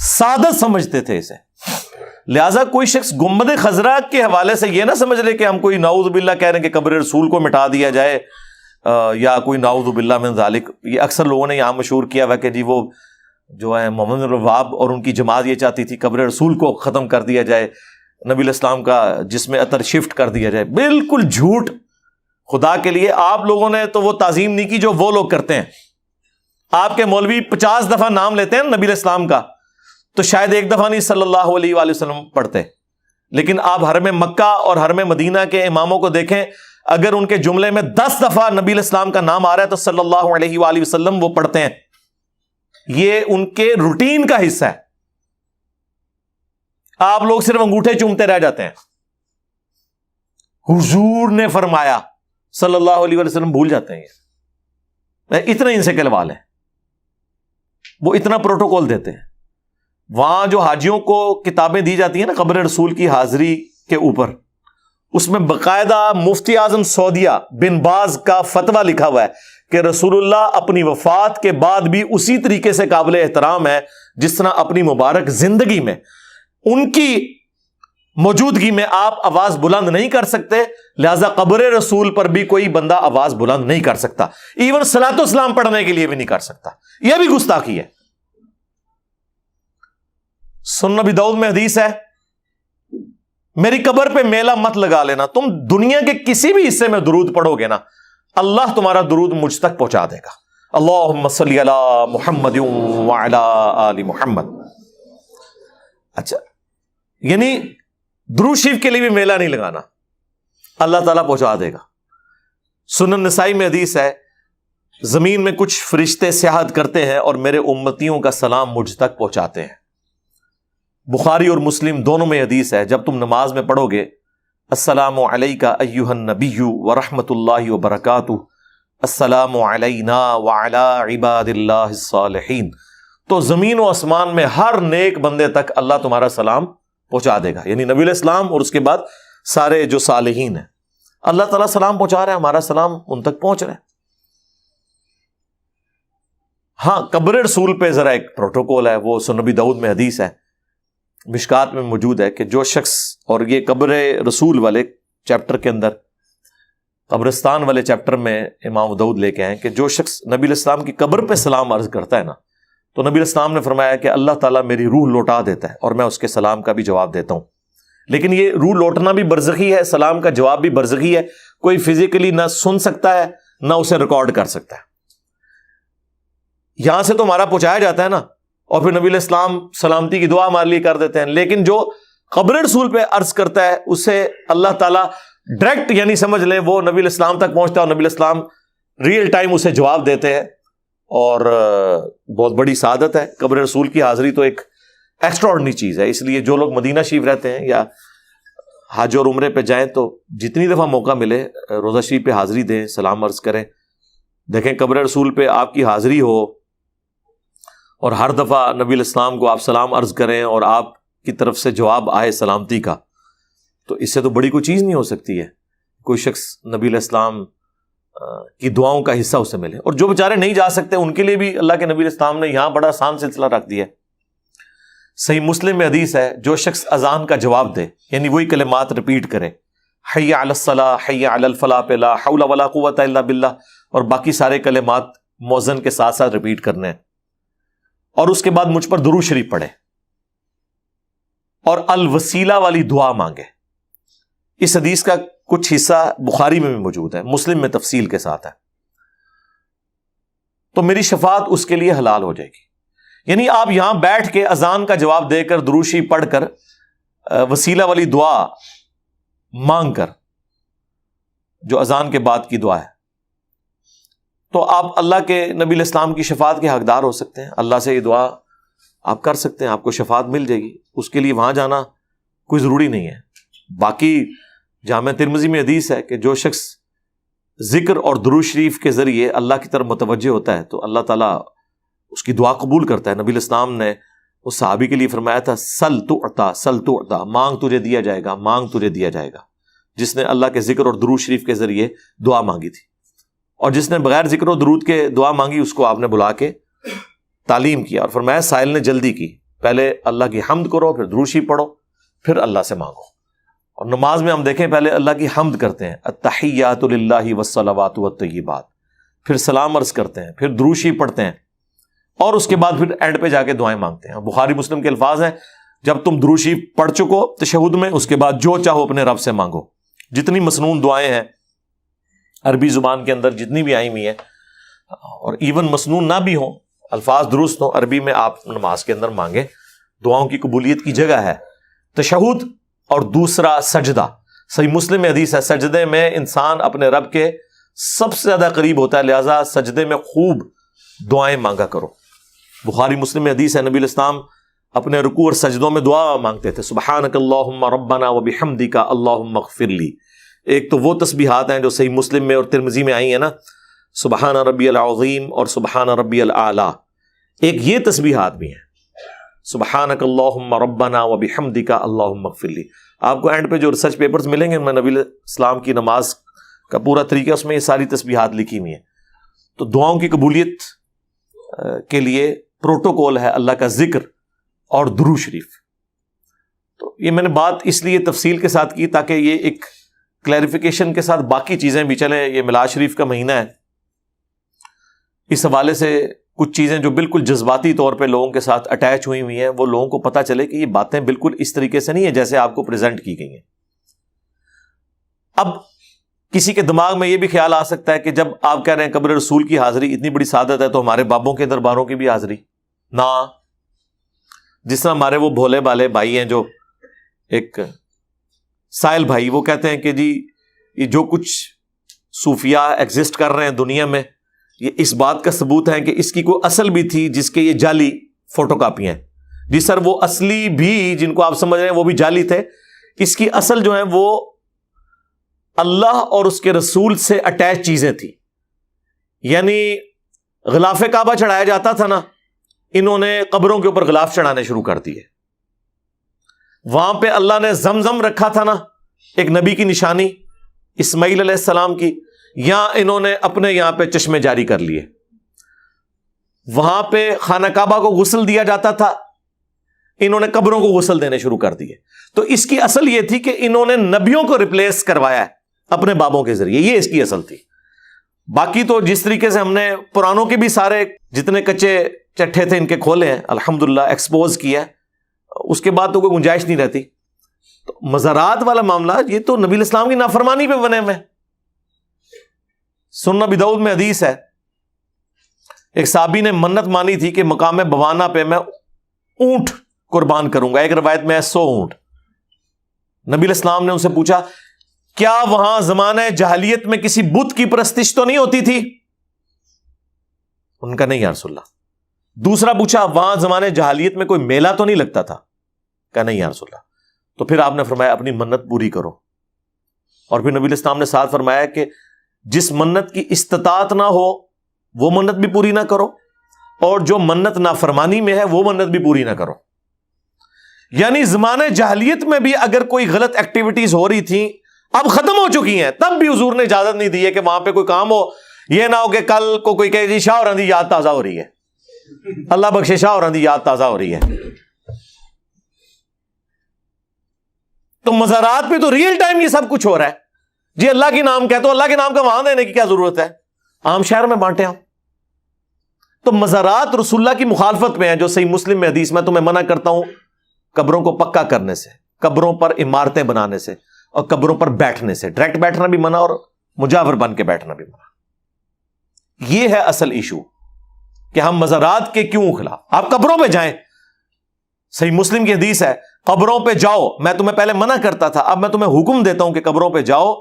سعادت سمجھتے تھے اسے. لہٰذا کوئی شخص گنبد خضرا کے حوالے سے یہ نہ سمجھ لے کہ ہم کوئی نعوذ باللہ کہہ رہے ہیں کہ قبر رسول کو مٹا دیا جائے یا کوئی نعوذ باللہ من ذالک. یہ اکثر لوگوں نے یہاں مشہور کیا ہوا کہ جی وہ جو ہے محمد بن وہاب اور ان کی جماعت یہ چاہتی تھی قبر رسول کو ختم کر دیا جائے, نبی علیہ السلام کا جسم عطر شفٹ کر دیا جائے. بالکل جھوٹ. خدا کے لیے آپ لوگوں نے تو وہ تعظیم نہیں کی جو وہ لوگ کرتے ہیں. آپ کے مولوی 50 دفعہ نام لیتے ہیں نبی علیہ السلام کا, تو شاید 1 دفعہ نہیں صلی اللہ علیہ وآلہ وسلم پڑھتے. لیکن آپ حرم مکہ اور حرم مدینہ کے اماموں کو دیکھیں, اگر ان کے جملے میں 10 دفعہ نبی علیہ السلام کا نام آ رہا ہے تو صلی اللہ علیہ وآلہ وسلم وہ پڑھتے ہیں. یہ ان کے روٹین کا حصہ ہے. آپ لوگ صرف انگوٹھے چومتے رہ جاتے ہیں. حضور نے فرمایا صلی اللہ علیہ وسلم بھول جاتے ہیں. اتنا ان سے کہلوا لیں. وہ اتنا پروٹوکول دیتے ہیں. وہاں جو حاجیوں کو کتابیں دی جاتی ہیں نا قبر رسول کی حاضری کے اوپر، اس میں باقاعدہ مفتی اعظم سعودیہ بن باز کا فتویٰ لکھا ہوا ہے کہ رسول اللہ اپنی وفات کے بعد بھی اسی طریقے سے قابل احترام ہے جس طرح اپنی مبارک زندگی میں. ان کی موجودگی میں آپ آواز بلند نہیں کر سکتے، لہذا قبر رسول پر بھی کوئی بندہ آواز بلند نہیں کر سکتا، ایون صلاۃ و سلام پڑھنے کے لیے بھی نہیں کر سکتا. یہ بھی گستاخی ہے. سنن نبی داؤد میں حدیث ہے، میری قبر پہ میلہ مت لگا لینا. تم دنیا کے کسی بھی حصے میں درود پڑھو گے نا، اللہ تمہارا درود مجھ تک پہنچا دے گا. اللہم صلی علی محمد وعلی آل محمد. اچھا، یعنی درود شریف کے لیے بھی میلہ نہیں لگانا، اللہ تعالیٰ پہنچا دے گا. سنن نسائی میں حدیث ہے، زمین میں کچھ فرشتے سیاحت کرتے ہیں اور میرے امتیوں کا سلام مجھ تک پہنچاتے ہیں. بخاری اور مسلم دونوں میں حدیث ہے، جب تم نماز میں پڑھو گے السلام علیک ایھا النبی ورحمۃ اللہ وبرکاتہ، السلام علینا وعلی عباد اللہ الصالحین، تو زمین و آسمان میں ہر نیک بندے تک اللہ تمہارا سلام پہنچا دے گا. یعنی نبی علیہ السلام اور اس کے بعد سارے جو صالحین ہیں، اللہ تعالیٰ سلام پہنچا رہے ہیں، ہمارا سلام ان تک پہنچ رہا ہے. ہاں، قبر رسول پہ ذرا ایک پروٹوکول ہے، وہ سنن نبی داؤد میں حدیث ہے، مشکات میں موجود ہے کہ جو شخص، اور یہ قبر رسول والے چیپٹر کے اندر، قبرستان والے چیپٹر میں امام داؤد لے کے آئے کہ جو شخص نبی علیہ السلام کی قبر پہ سلام عرض کرتا ہے نا، تو نبی علیہ السلام نے فرمایا کہ اللہ تعالیٰ میری روح لوٹا دیتا ہے اور میں اس کے سلام کا بھی جواب دیتا ہوں. لیکن یہ روح لوٹنا بھی برزخی ہے، سلام کا جواب بھی برزخی ہے. کوئی فزیکلی نہ سن سکتا ہے نہ اسے ریکارڈ کر سکتا ہے. یہاں سے تو ہمارا پہنچایا جاتا ہے نا، اور پھر نبی علیہ السلام سلامتی کی دعا ہمارے لیے کر دیتے ہیں. لیکن جو قبر رسول پہ عرض کرتا ہے اسے اللہ تعالیٰ ڈائریکٹ، یعنی سمجھ لیں وہ نبی علیہ السلام تک پہنچتا ہے اور نبی علیہ السلام ریئل ٹائم اسے جواب دیتے ہیں. اور بہت بڑی سعادت ہے. قبر رسول کی حاضری تو ایک ایکسٹراڈنری چیز ہے. اس لیے جو لوگ مدینہ شریف رہتے ہیں یا حج اور عمرے پہ جائیں تو جتنی دفعہ موقع ملے روضہ شریف پہ حاضری دیں، سلام عرض کریں. دیکھیں قبر رسول پہ آپ کی حاضری ہو اور ہر دفعہ نبی علیہ السلام کو آپ سلام عرض کریں اور آپ کی طرف سے جواب آئے سلامتی کا، تو اس سے تو بڑی کوئی چیز نہیں ہو سکتی ہے. کوئی شخص نبی علیہ السلام کی دعاؤں کا حصہ اسے ملے. اور جو بیچارے نہیں جا سکتے ان کے لیے بھی اللہ کے نبی علیہ السلام نے یہاں بڑا آسان سلسلہ رکھ دیا ہے. صحیح مسلم میں حدیث ہے، جو شخص اذان کا جواب دے، یعنی وہی کلمات ریپیٹ کرے، حی علی الصلاۃ حی علی الفلاح پہ لا حول ولا قوۃ الا باللہ، اور باقی سارے کلمات مؤذن کے ساتھ ساتھ ریپیٹ کرنے ہیں، اور اس کے بعد مجھ پر درود شریف پڑھے اور الوسیلہ والی دعا مانگے. اس حدیث کا کچھ حصہ بخاری میں بھی موجود ہے، مسلم میں تفصیل کے ساتھ ہے. تو میری شفاعت اس کے لیے حلال ہو جائے گی. یعنی آپ یہاں بیٹھ کے اذان کا جواب دے کر درود شریف پڑھ کر وسیلہ والی دعا مانگ کر، جو اذان کے بعد کی دعا ہے، تو آپ اللہ کے نبی علیہ السلام کی شفاعت کے حقدار ہو سکتے ہیں. اللہ سے یہ دعا آپ کر سکتے ہیں، آپ کو شفاعت مل جائے گی. اس کے لیے وہاں جانا کوئی ضروری نہیں ہے. باقی جامع ترمذی میں حدیث ہے کہ جو شخص ذکر اور درود شریف کے ذریعے اللہ کی طرف متوجہ ہوتا ہے تو اللہ تعالیٰ اس کی دعا قبول کرتا ہے. نبی علیہ السلام نے اس صحابی کے لیے فرمایا تھا، سل تعطا سل تعطا، مانگ تجھے دیا جائے گا، مانگ تجھے دیا جائے گا. جس نے اللہ کے ذکر اور درود شریف کے ذریعے دعا مانگی تھی، اور جس نے بغیر ذکر و درود کے دعا مانگی اس کو آپ نے بلا کے تعلیم کیا اور فرمایا سائل نے جلدی کی، پہلے اللہ کی حمد کرو، پھر درود شریف پڑھو، پھر اللہ سے مانگو. اور نماز میں ہم دیکھیں پہلے اللہ کی حمد کرتے ہیں، التحیات للہ والصلوات والطیبات، پھر سلام عرض کرتے ہیں، پھر درود شریف پڑھتے ہیں، اور اس کے بعد پھر اینڈ پہ جا کے دعائیں مانگتے ہیں. بخاری مسلم کے الفاظ ہیں، جب تم درود شریف پڑھ چکو تشہد میں، اس کے بعد جو چاہو اپنے رب سے مانگو. جتنی مسنون دعائیں ہیں عربی زبان کے اندر جتنی بھی آئی ہوئی ہیں، اور ایون مسنون نہ بھی ہوں، الفاظ درست ہوں، عربی میں آپ نماز کے اندر مانگیں. دعاؤں کی قبولیت کی جگہ ہے تشہد اور دوسرا سجدہ. صحیح مسلم میں حدیث ہے، سجدے میں انسان اپنے رب کے سب سے زیادہ قریب ہوتا ہے، لہذا سجدے میں خوب دعائیں مانگا کرو. بخاری مسلم میں حدیث ہے، نبی علیہ السلام اپنے رکوع اور سجدوں میں دعا مانگتے تھے، سبحانک اللہم ربنا وبحمدک اللہم اغفر لی. ایک تو وہ تسبیحات ہیں جو صحیح مسلم میں اور ترمذی میں آئی ہیں نا، سبحان ربی العظیم اور سبحان ربی الاعلی، ایک یہ تسبیحات بھی ہیں، سبحانک اللہم ربنا وبحمدک اللہم اغفر لی۔ آپ کو اینڈ پہ جو ریسرچ پیپرز ملیں گے ان میں نبی علیہ السلام کی نماز کا پورا طریقہ، اس میں یہ ساری تسبیحات لکھی ہوئی ہیں۔ تو دعاؤں کی قبولیت کے لیے پروٹوکول ہے اللہ کا ذکر اور درود شریف۔ تو یہ میں نے بات اس لیے تفصیل کے ساتھ کی تاکہ یہ ایک کلیریفیکیشن کے ساتھ باقی چیزیں بھی چلیں۔ یہ میلاد شریف کا مہینہ ہے، اس حوالے سے کچھ چیزیں جو بالکل جذباتی طور پہ لوگوں کے ساتھ اٹیچ ہوئی ہوئی ہیں، وہ لوگوں کو پتہ چلے کہ یہ باتیں بالکل اس طریقے سے نہیں ہیں جیسے آپ کو پریزنٹ کی گئی ہیں۔ اب کسی کے دماغ میں یہ بھی خیال آ سکتا ہے کہ جب آپ کہہ رہے ہیں قبر رسول کی حاضری اتنی بڑی سعادت ہے تو ہمارے بابوں کے درباروں کی بھی حاضری نہ، جس طرح ہمارے وہ بھولے بالے بھائی ہیں جو ایک سائل بھائی، وہ کہتے ہیں کہ جی یہ جو کچھ صوفیاء ایگزسٹ کر رہے ہیں دنیا میں، یہ اس بات کا ثبوت ہے کہ اس کی کوئی اصل بھی تھی جس کے یہ جعلی فوٹو کاپی ہیں۔ جی سر، وہ اصلی بھی جن کو آپ سمجھ رہے ہیں وہ بھی جعلی تھے، اس کی اصل جو ہیں وہ اللہ اور اس کے رسول سے اٹیچ چیزیں تھیں۔ یعنی غلاف کعبہ چڑھایا جاتا تھا نا، انہوں نے قبروں کے اوپر غلاف چڑھانے شروع کر دیے۔ وہاں پہ اللہ نے زمزم رکھا تھا نا، ایک نبی کی نشانی اسماعیل علیہ السلام کی، یہاں انہوں نے اپنے یہاں پہ چشمے جاری کر لیے۔ وہاں پہ خانہ کعبہ کو غسل دیا جاتا تھا، انہوں نے قبروں کو غسل دینے شروع کر دیے۔ تو اس کی اصل یہ تھی کہ انہوں نے نبیوں کو ریپلیس کروایا ہے اپنے بابوں کے ذریعے، یہ اس کی اصل تھی۔ باقی تو جس طریقے سے ہم نے پرانوں کے بھی سارے جتنے کچے چٹھے تھے ان کے کھولے ہیں، الحمدللہ ایکسپوز کیا ہے، اس کے بعد تو کوئی گنجائش نہیں رہتی۔ تو مزارات والا معاملہ یہ تو نبی الاسلام کی نافرمانی پہ بنے ہوئے۔ سنن ابی داؤد میں حدیث ہے، ایک صحابی نے منت مانی تھی کہ مقام بوانا پہ میں اونٹ قربان کروں گا، ایک روایت میں 100 اونٹ۔ نبی الاسلام نے ان سے پوچھا کیا وہاں زمانہ جاہلیت میں کسی بت کی پرستش تو نہیں ہوتی تھی؟ ان کا نہیں یا رسول اللہ۔ دوسرا پوچھا وہاں زمانے جاہلیت میں کوئی میلہ تو نہیں لگتا تھا؟ کہا نہیں یا رسول اللہ۔ تو پھر آپ نے فرمایا اپنی منت پوری کرو، اور پھر نبی الاسلام نے ساتھ فرمایا کہ جس منت کی استطاعت نہ ہو وہ منت بھی پوری نہ کرو، اور جو منت نافرمانی میں ہے وہ منت بھی پوری نہ کرو۔ یعنی زمانے جاہلیت میں بھی اگر کوئی غلط ایکٹیویٹیز ہو رہی تھیں، اب ختم ہو چکی ہیں، تب بھی حضور نے اجازت نہیں دی ہے کہ وہاں پہ کوئی کام ہو، یہ نہ ہو کہ کل کو کوئی کہے جی شاہ اوران دی یاد تازہ ہو رہی ہے، اللہ بخشے شاہ اوران دی یاد تازہ ہو رہی ہے۔ تو مزارات پہ تو ریئل ٹائم یہ سب کچھ ہو رہا ہے۔ جی اللہ کے نام کہتے ہو، اللہ کے نام کا وہاں دینے کی کیا ضرورت ہے؟ عام شہر میں بانٹے آپ۔ تو مزارات رسول اللہ کی مخالفت میں ہے، جو صحیح مسلم میں حدیث میں تمہیں منع کرتا ہوں قبروں کو پکا کرنے سے، قبروں پر عمارتیں بنانے سے، اور قبروں پر بیٹھنے سے۔ ڈائریکٹ بیٹھنا بھی منع اور مجاور بن کے بیٹھنا بھی منع۔ یہ ہے اصل ایشو کہ ہم مزارات کے کیوں خلاف؟ آپ قبروں پہ جائیں، صحیح مسلم کی حدیث ہے قبروں پہ جاؤ، میں تمہیں پہلے منع کرتا تھا، اب میں تمہیں حکم دیتا ہوں کہ قبروں پہ جاؤ،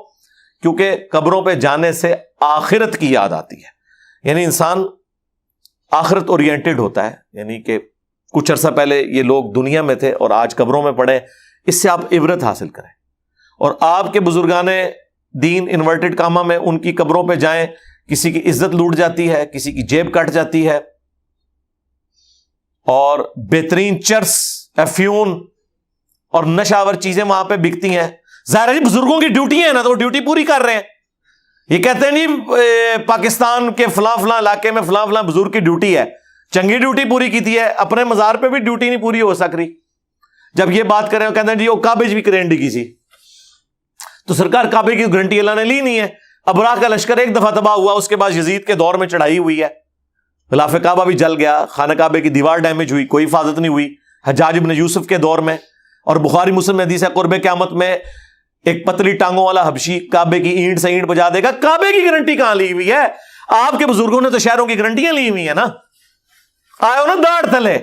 کیونکہ قبروں پہ جانے سے آخرت کی یاد آتی ہے۔ یعنی انسان آخرت اورینٹڈ ہوتا ہے، یعنی کہ کچھ عرصہ پہلے یہ لوگ دنیا میں تھے اور آج قبروں میں پڑے، اس سے آپ عبرت حاصل کریں۔ اور آپ کے بزرگان دین انورٹڈ کامہ میں ان کی قبروں پہ جائیں، کسی کی عزت لوٹ جاتی ہے، کسی کی جیب کٹ جاتی ہے، اور بہترین چرس، افیون اور نشاور چیزیں وہاں پہ بکتی ہیں۔ ظاہر ہے بزرگوں کی ڈیوٹی ہے نا، تو وہ ڈیوٹی پوری کر رہے ہیں۔ یہ کہتے ہیں نہیں پاکستان کے فلاں فلاں علاقے میں فلاں فلاں بزرگ کی ڈیوٹی ہے، چنگی ڈیوٹی پوری کی تھی ہے، اپنے مزار پہ بھی ڈیوٹی نہیں پوری ہو سک رہی۔ جب یہ بات کریں کہتے ہیں جی وہ کعبے بھی کرنٹ کی سی، تو سرکار کعبے کی گارنٹی اللہ نے لی نہیں ہے۔ ابراہ کا لشکر ایک دفعہ تباہ ہوا، اس کے بعد یزید کے دور میں چڑھائی ہوئی ہے، غلاف کعبہ بھی جل گیا، خانہ کعبے کی دیوار ڈیمیج ہوئی، کوئی حفاظت نہیں ہوئی۔ حجاج بن یوسف کے دور میں، اور بخاری مسلم حدیث ہے قرب قیامت میں ایک پتلی ٹانگوں والا حبشی کعبے کی اینٹ سے اینٹ بجا دے گا۔ کعبے کی گارنٹی کہاں لی ہوئی ہے؟ آپ کے بزرگوں نے تو شہروں کی گارنٹیاں لی ہوئی ہیں نا، آئے ہو نا داڑھ تلے۔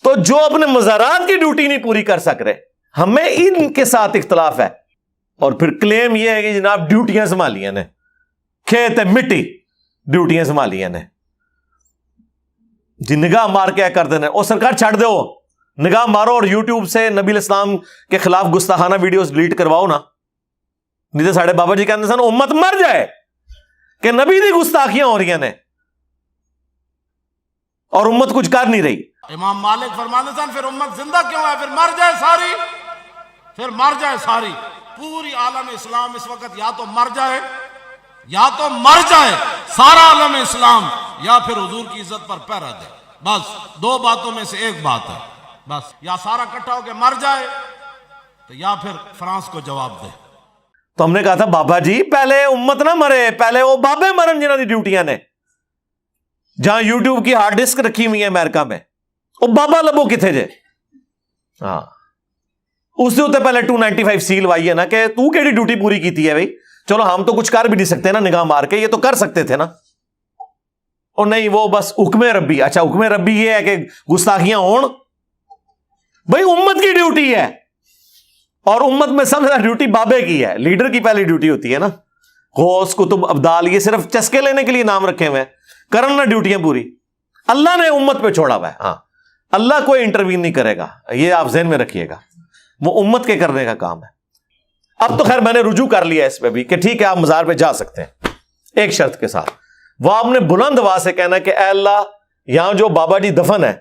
تو جو اپنے مزارات کی ڈیوٹی نہیں پوری کر سک رہے، ہمیں ان کے ساتھ اختلاف ہے۔ اور پھر کلیم یہ ہے کہ جناب ڈیوٹیاں سنبھالی نے، کھیت ہے مٹی، ڈیوٹیاں سنبھالی نے جی، نگاہ مار کے کر دینا۔ اور سرکار چھڑ دو، نگاہ مارو اور یوٹیوب سے نبی الاسلام کے خلاف گستاخانہ ویڈیوز ڈیلیٹ کرواؤ نا، نہیں تو ساڑھے بابا جی کہتے ہیں امت مر جائے، کہ نبی دی گستاخیاں ہو رہی ہیں اور امت کچھ کر نہیں رہی. امام مالک فرماتے ہیں پھر امت زندہ کیوں ہے؟ پھر مر جائے ساری، پھر مر جائے ساری. پوری عالم اسلام اس وقت یا تو مر جائے، یا تو مر جائے سارا عالم اسلام، یا پھر حضور کی عزت پر پہرا دے. بس دو باتوں میں سے ایک بات ہے. بس یا سارا اکٹھا ہو کے مر جائے تو یا پھر فرانس کو جواب دے. تو ہم نے کہا تھا بابا جی پہلے امت نہ مرے، پہلے وہ بابے مرن جنہوں کی ڈیوٹیاں نے. جہاں یوٹیوب کی ہارڈ ڈسک رکھی ہوئی ہے امریکہ میں، وہ بابا لبو کتنے جے؟ ہاں اس سے ہوتے پہلے 295 سیل وائی ہے نا کہ تو کیڑی ڈیوٹی پوری کیتی ہے بھائی. چلو ہم تو کچھ کر بھی نہیں سکتے نا نگاہ مار کے، یہ تو کر سکتے تھے نا. اور نہیں وہ بس حکم ربی. اچھا حکم ربی یہ ہے کہ گستاخیاں ہون، بھائی امت کی ڈیوٹی ہے. اور امت میں سب سے زیادہ ڈیوٹی بابے کی ہے. لیڈر کی پہلی ڈیوٹی ہوتی ہے نا. غوث کتب ابدال یہ صرف چسکے لینے کے لیے نام رکھے ہوئے ہیں، کرن نہ ڈیوٹیاں پوری. اللہ نے امت پہ چھوڑا ہوا ہے. ہاں اللہ کوئی انٹروین نہیں کرے گا، یہ آپ ذہن میں رکھیے گا، وہ امت کے کرنے کا کام ہے. اب تو خیر میں نے رجوع کر لیا اس پہ بھی کہ ٹھیک ہے آپ مزار پہ جا سکتے ہیں، ایک شرط کے ساتھ. وہ آپ نے بلند آواز سے کہنا کہ اے اللہ یہاں جو بابا جی دفن ہے،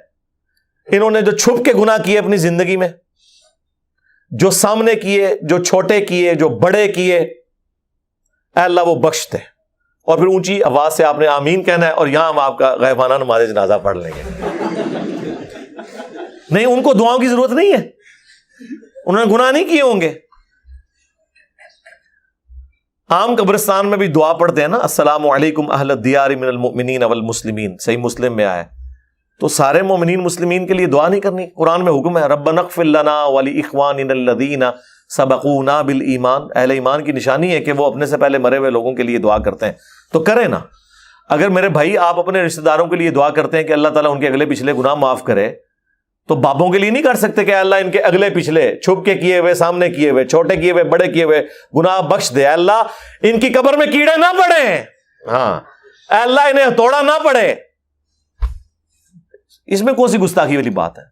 انہوں نے جو چھپ کے گناہ کیے اپنی زندگی میں، جو سامنے کیے، جو چھوٹے کیے، جو بڑے کیے، اے اللہ وہ بخش دے. اور پھر اونچی آواز سے آپ نے آمین کہنا ہے. اور یہاں ہم آپ کا غیبانہ نماز جنازہ پڑھ لیں گے. نہیں ان کو دعاؤں کی ضرورت نہیں ہے، انہوں نے گناہ نہیں کیے ہوں گے. عام قبرستان میں بھی دعا پڑھتے ہیں نا، السلام علیکم اہل الدیار من المؤمنین والمسلمین، صحیح مسلم میں آیا ہے. تو سارے مومنین مسلمین کے لیے دعا نہیں کرنی؟ قرآن میں حکم ہے ربنا اغفر لنا ولاخواننا الذین سبقونا بالایمان. اہل ایمان کی نشانی ہے کہ وہ اپنے سے پہلے مرے ہوئے لوگوں کے لیے دعا کرتے ہیں. تو کریں نا. اگر میرے بھائی آپ اپنے رشتہ داروں کے لیے دعا کرتے ہیں کہ اللہ تعالیٰ ان کے اگلے پچھلے گناہ معاف کرے، تو بابوں کے لیے نہیں کر سکتے کہ اللہ ان کے اگلے پچھلے چھپ کے کیے ہوئے، سامنے کیے ہوئے، چھوٹے کیے ہوئے، بڑے کیے ہوئے گناہ بخش دے. اللہ ان کی قبر میں کیڑے نہ پڑے. ہاں اللہ انہیں ہتھوڑا نہ پڑے. اس میں کون سی گستاخی والی بات ہے؟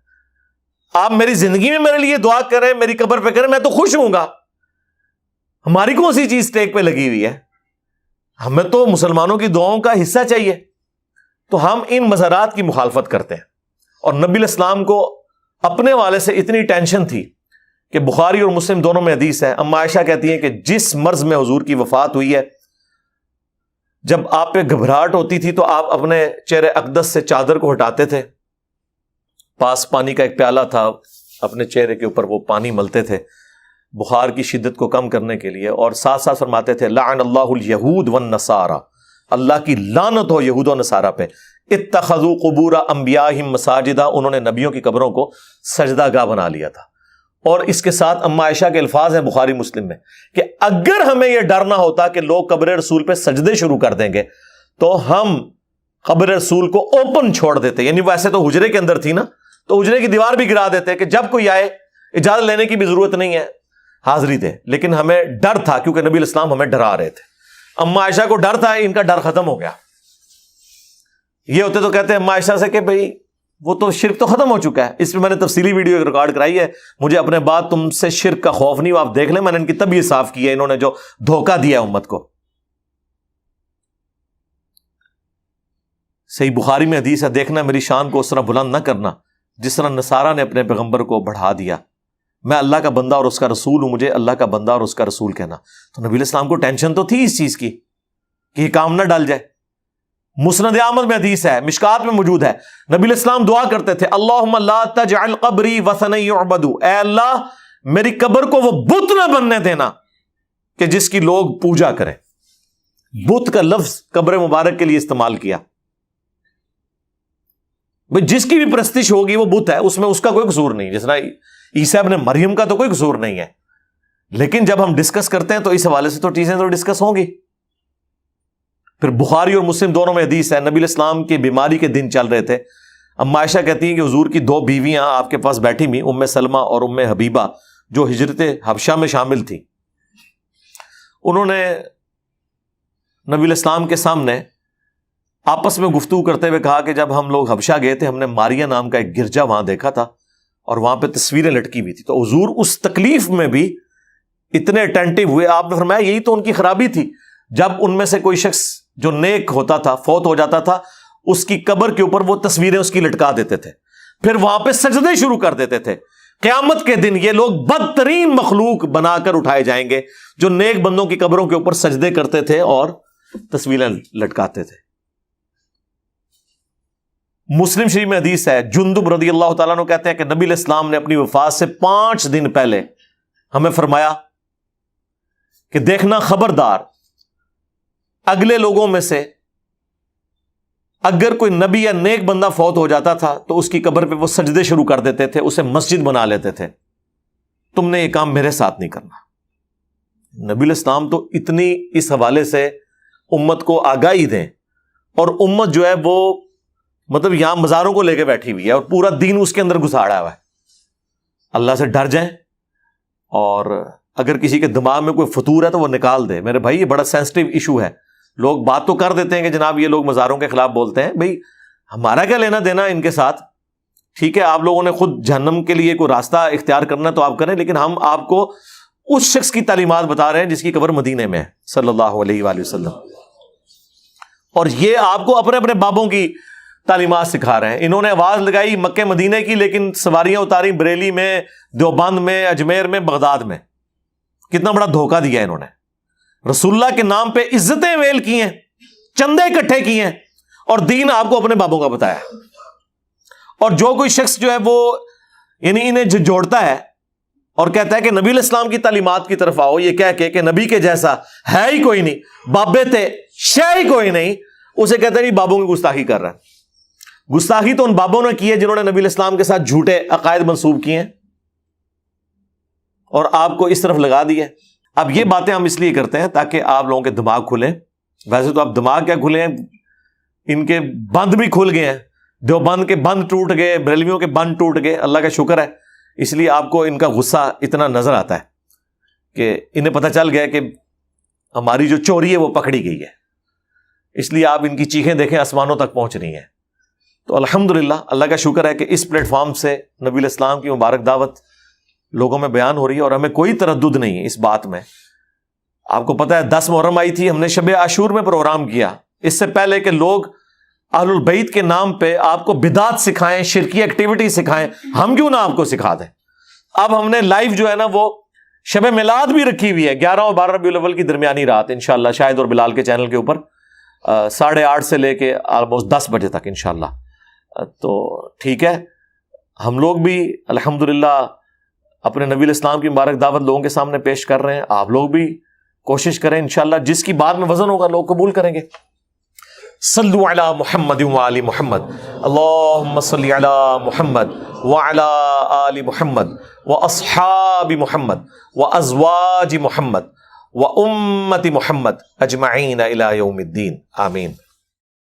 آپ میری زندگی میں میرے لیے دعا کریں، میری قبر پہ کریں، میں تو خوش ہوں گا. ہماری کون سی چیز ٹیک پہ لگی ہوئی ہے؟ ہمیں تو مسلمانوں کی دعاؤں کا حصہ چاہیے. تو ہم ان مزارات کی مخالفت کرتے ہیں. اور نبی الاسلام کو اپنے والے سے اتنی ٹینشن تھی کہ بخاری اور مسلم دونوں میں حدیث ہے، اما عائشہ کہتی ہیں کہ جس مرض میں حضور کی وفات ہوئی ہے، جب آپ پہ گھبراہٹ ہوتی تھی تو آپ اپنے چہرے اقدس سے چادر کو ہٹاتے تھے، پاس پانی کا ایک پیالہ تھا، اپنے چہرے کے اوپر وہ پانی ملتے تھے بخار کی شدت کو کم کرنے کے لیے. اور ساتھ ساتھ فرماتے تھے لعن اللہ الیہود والنصارى، اللہ کی لعنت ہو یہود و نصارہ پہ، اتخذوا قبور انبیاءہم مساجدہ، انہوں نے نبیوں کی قبروں کو سجدہ گاہ بنا لیا تھا. اور اس کے ساتھ اما عائشہ کے الفاظ ہیں بخاری مسلم میں کہ اگر ہمیں یہ ڈر نہ ہوتا کہ لوگ قبر رسول پہ سجدے شروع کر دیں گے تو ہم قبر رسول کو اوپن چھوڑ دیتے. یعنی ویسے تو حجرے کے اندر تھی نا، تو حجرے کی دیوار بھی گرا دیتے کہ جب کوئی آئے اجازت لینے کی بھی ضرورت نہیں ہے، حاضری دے. لیکن ہمیں ڈر تھا کیونکہ نبی الاسلام ہمیں ڈرا رہے تھے. اما عائشہ کو ڈر تھا، ان کا ڈر ختم ہو گیا. یہ ہوتے تو کہتے ہیں اما عائشہ سے کہ بھئی وہ تو شرک تو ختم ہو چکا ہے. اس پہ میں نے تفصیلی ویڈیو ریکارڈ کرائی ہے، مجھے اپنے بعد تم سے شرک کا خوف نہیں ہو، آپ دیکھ لیں، میں نے ان کی طبیعت صاف کی ہے، انہوں نے جو دھوکہ دیا امت کو. صحیح بخاری میں حدیث ہے، دیکھنا میری شان کو اس طرح بلند نہ کرنا جس طرح نصارہ نے اپنے پیغمبر کو بڑھا دیا. میں اللہ کا بندہ اور اس کا رسول ہوں، مجھے اللہ کا بندہ اور اس کا رسول کہنا. تو نبی الاسلام کو ٹینشن تو تھی اس چیز کی کہ یہ کام نہ ڈال جائے. مسند احمد میں حدیث ہے، مشکات میں موجود ہے، نبی الاسلام دعا کرتے تھے اللہم لا تجعل قبری وثنا یعبد، اے اللہ میری قبر کو وہ بت نہ بننے دینا کہ جس کی لوگ پوجا کریں. بت کا لفظ قبر مبارک کے لیے استعمال کیا. بھئی جس کی بھی پرستش ہوگی وہ بت ہے، اس میں اس کا کوئی قصور نہیں. جس طرح عیسیٰ ابن مریم کا تو کوئی قصور نہیں ہے، لیکن جب ہم ڈسکس کرتے ہیں تو اس حوالے سے تو چیزیں تو ڈسکس ہوں گی. پھر بخاری اور مسلم دونوں میں حدیث ہے، نبی الاسلام کی بیماری کے دن چل رہے تھے. اما عائشہ کہتی ہیں کہ حضور کی 2 بیویاں آپ کے پاس بیٹھی ہوئی، ام سلمہ اور ام حبیبہ، جو ہجرت حبشہ میں شامل تھی. انہوں نے نبی الاسلام کے سامنے آپس میں گفتگو کرتے ہوئے کہا کہ جب ہم لوگ حبشہ گئے تھے، ہم نے ماریا نام کا ایک گرجا وہاں دیکھا تھا اور وہاں پہ تصویریں لٹکی ہوئی تھی. تو حضور اس تکلیف میں بھی اتنے اٹینٹو ہوئے. آپ نے فرمایا یہی تو ان کی خرابی تھی، جب ان میں سے کوئی شخص جو نیک ہوتا تھا فوت ہو جاتا تھا اس کی قبر کے اوپر وہ تصویریں اس کی لٹکا دیتے تھے، پھر وہاں پہ سجدے شروع کر دیتے تھے۔ قیامت کے دن یہ لوگ بدترین مخلوق بنا کر اٹھائے جائیں گے جو نیک بندوں کی قبروں کے اوپر سجدے کرتے تھے اور تصویریں لٹکاتے تھے۔ مسلم شریف میں حدیث ہے، جندب رضی اللہ تعالیٰ عنہ کہتے ہیں کہ نبی علیہ السلام نے اپنی وفات سے 5 دن پہلے ہمیں فرمایا کہ دیکھنا خبردار، اگلے لوگوں میں سے اگر کوئی نبی یا نیک بندہ فوت ہو جاتا تھا تو اس کی قبر پہ وہ سجدے شروع کر دیتے تھے، اسے مسجد بنا لیتے تھے۔ تم نے یہ کام میرے ساتھ نہیں کرنا۔ نبی علیہ السلام تو اتنی اس حوالے سے امت کو آگاہی دیں، اور امت جو ہے وہ مطلب یہاں مزاروں کو لے کے بیٹھی ہوئی ہے اور پورا دین اس کے اندر گھساڑا ہوا ہے۔ اللہ سے ڈر جائیں، اور اگر کسی کے دماغ میں کوئی فطور ہے تو وہ نکال دے۔ میرے بھائی یہ بڑا سینسٹیو ایشو ہے، لوگ بات تو کر دیتے ہیں کہ جناب یہ لوگ مزاروں کے خلاف بولتے ہیں، بھائی ہمارا کیا لینا دینا ان کے ساتھ؟ ٹھیک ہے، آپ لوگوں نے خود جہنم کے لیے کوئی راستہ اختیار کرنا تو آپ کریں، لیکن ہم آپ کو اس شخص کی تعلیمات بتا رہے ہیں جس کی قبر مدینے میں ہے صلی اللہ علیہ وآلہ وسلم، اور یہ آپ کو اپنے اپنے بابوں کی تعلیمات سکھا رہے ہیں۔ انہوں نے آواز لگائی مکہ مدینے کی، لیکن سواریاں اتاری بریلی میں، دیوبند میں، اجمیر میں، بغداد میں۔ کتنا بڑا دھوکہ دیا انہوں نے، رسول اللہ کے نام پہ عزتیں ویل کی ہیں، چندے اکٹھے کیے ہیں، اور دین آپ کو اپنے بابوں کا بتایا۔ اور جو کوئی شخص جو ہے وہ یعنی انہیں جوڑتا ہے اور کہتا ہے کہ نبی علیہ السلام کی تعلیمات کی طرف آؤ، یہ کہہ کے کہ نبی کے جیسا ہے ہی کوئی نہیں، بابے تھے شے ہی کوئی نہیں، اسے کہتے ہیں نہیں بابوں کی گستاخی کر رہا ہے۔ گستاخی تو ان بابوں نے کی ہے جنہوں نے نبی علیہ السلام کے ساتھ جھوٹے عقائد منسوب کیے ہیں اور آپ کو اس طرف لگا دیے۔ اب یہ باتیں ہم اس لیے کرتے ہیں تاکہ آپ لوگوں کے دماغ کھلیں۔ ویسے تو اب دماغ کیا کھلے ہیں، ان کے بند بھی کھل گئے ہیں، دیوبند کے بند ٹوٹ گئے، بریلویوں کے بند ٹوٹ گئے، اللہ کا شکر ہے۔ اس لیے آپ کو ان کا غصہ اتنا نظر آتا ہے کہ انہیں پتہ چل گیا کہ ہماری جو چوری ہے وہ پکڑی گئی ہے، اس لیے آپ ان کی چیخیں دیکھیں آسمانوں تک پہنچ رہی ہیں۔ تو الحمدللہ اللہ کا شکر ہے کہ اس پلیٹ فارم سے نبی علیہ السلام کی مبارک دعوت لوگوں میں بیان ہو رہی ہے، اور ہمیں کوئی تردد نہیں ہے اس بات میں۔ آپ کو پتہ ہے 10 محرم آئی تھی، ہم نے شب عاشور میں پروگرام کیا، اس سے پہلے کہ لوگ اہل البیت کے نام پہ آپ کو بدعت سکھائیں، شرکی ایکٹیویٹی سکھائیں، ہم کیوں نہ آپ کو سکھا دیں۔ اب ہم نے لائیو جو ہے نا وہ شب میلاد بھی رکھی ہوئی ہے، 11 اور 12 ربیع الاول کی درمیانی رات انشاءاللہ شاہد اور بلال کے چینل کے اوپر 8:30 سے لے کے آلموسٹ 10 بجے تک انشاءاللہ۔ تو ٹھیک ہے، ہم لوگ بھی الحمدللہ اپنے نبی علیہ السلام کی مبارک دعوت لوگوں کے سامنے پیش کر رہے ہیں، آپ لوگ بھی کوشش کریں انشاءاللہ، جس کی بات میں وزن ہوگا لوگ قبول کریں گے۔ صلو علی محمد وآل محمد، اللہم صلی علی محمد وعلی آل محمد واصحاب محمد وازواج محمد وامت محمد اجمعین الی یوم الدین، آمین۔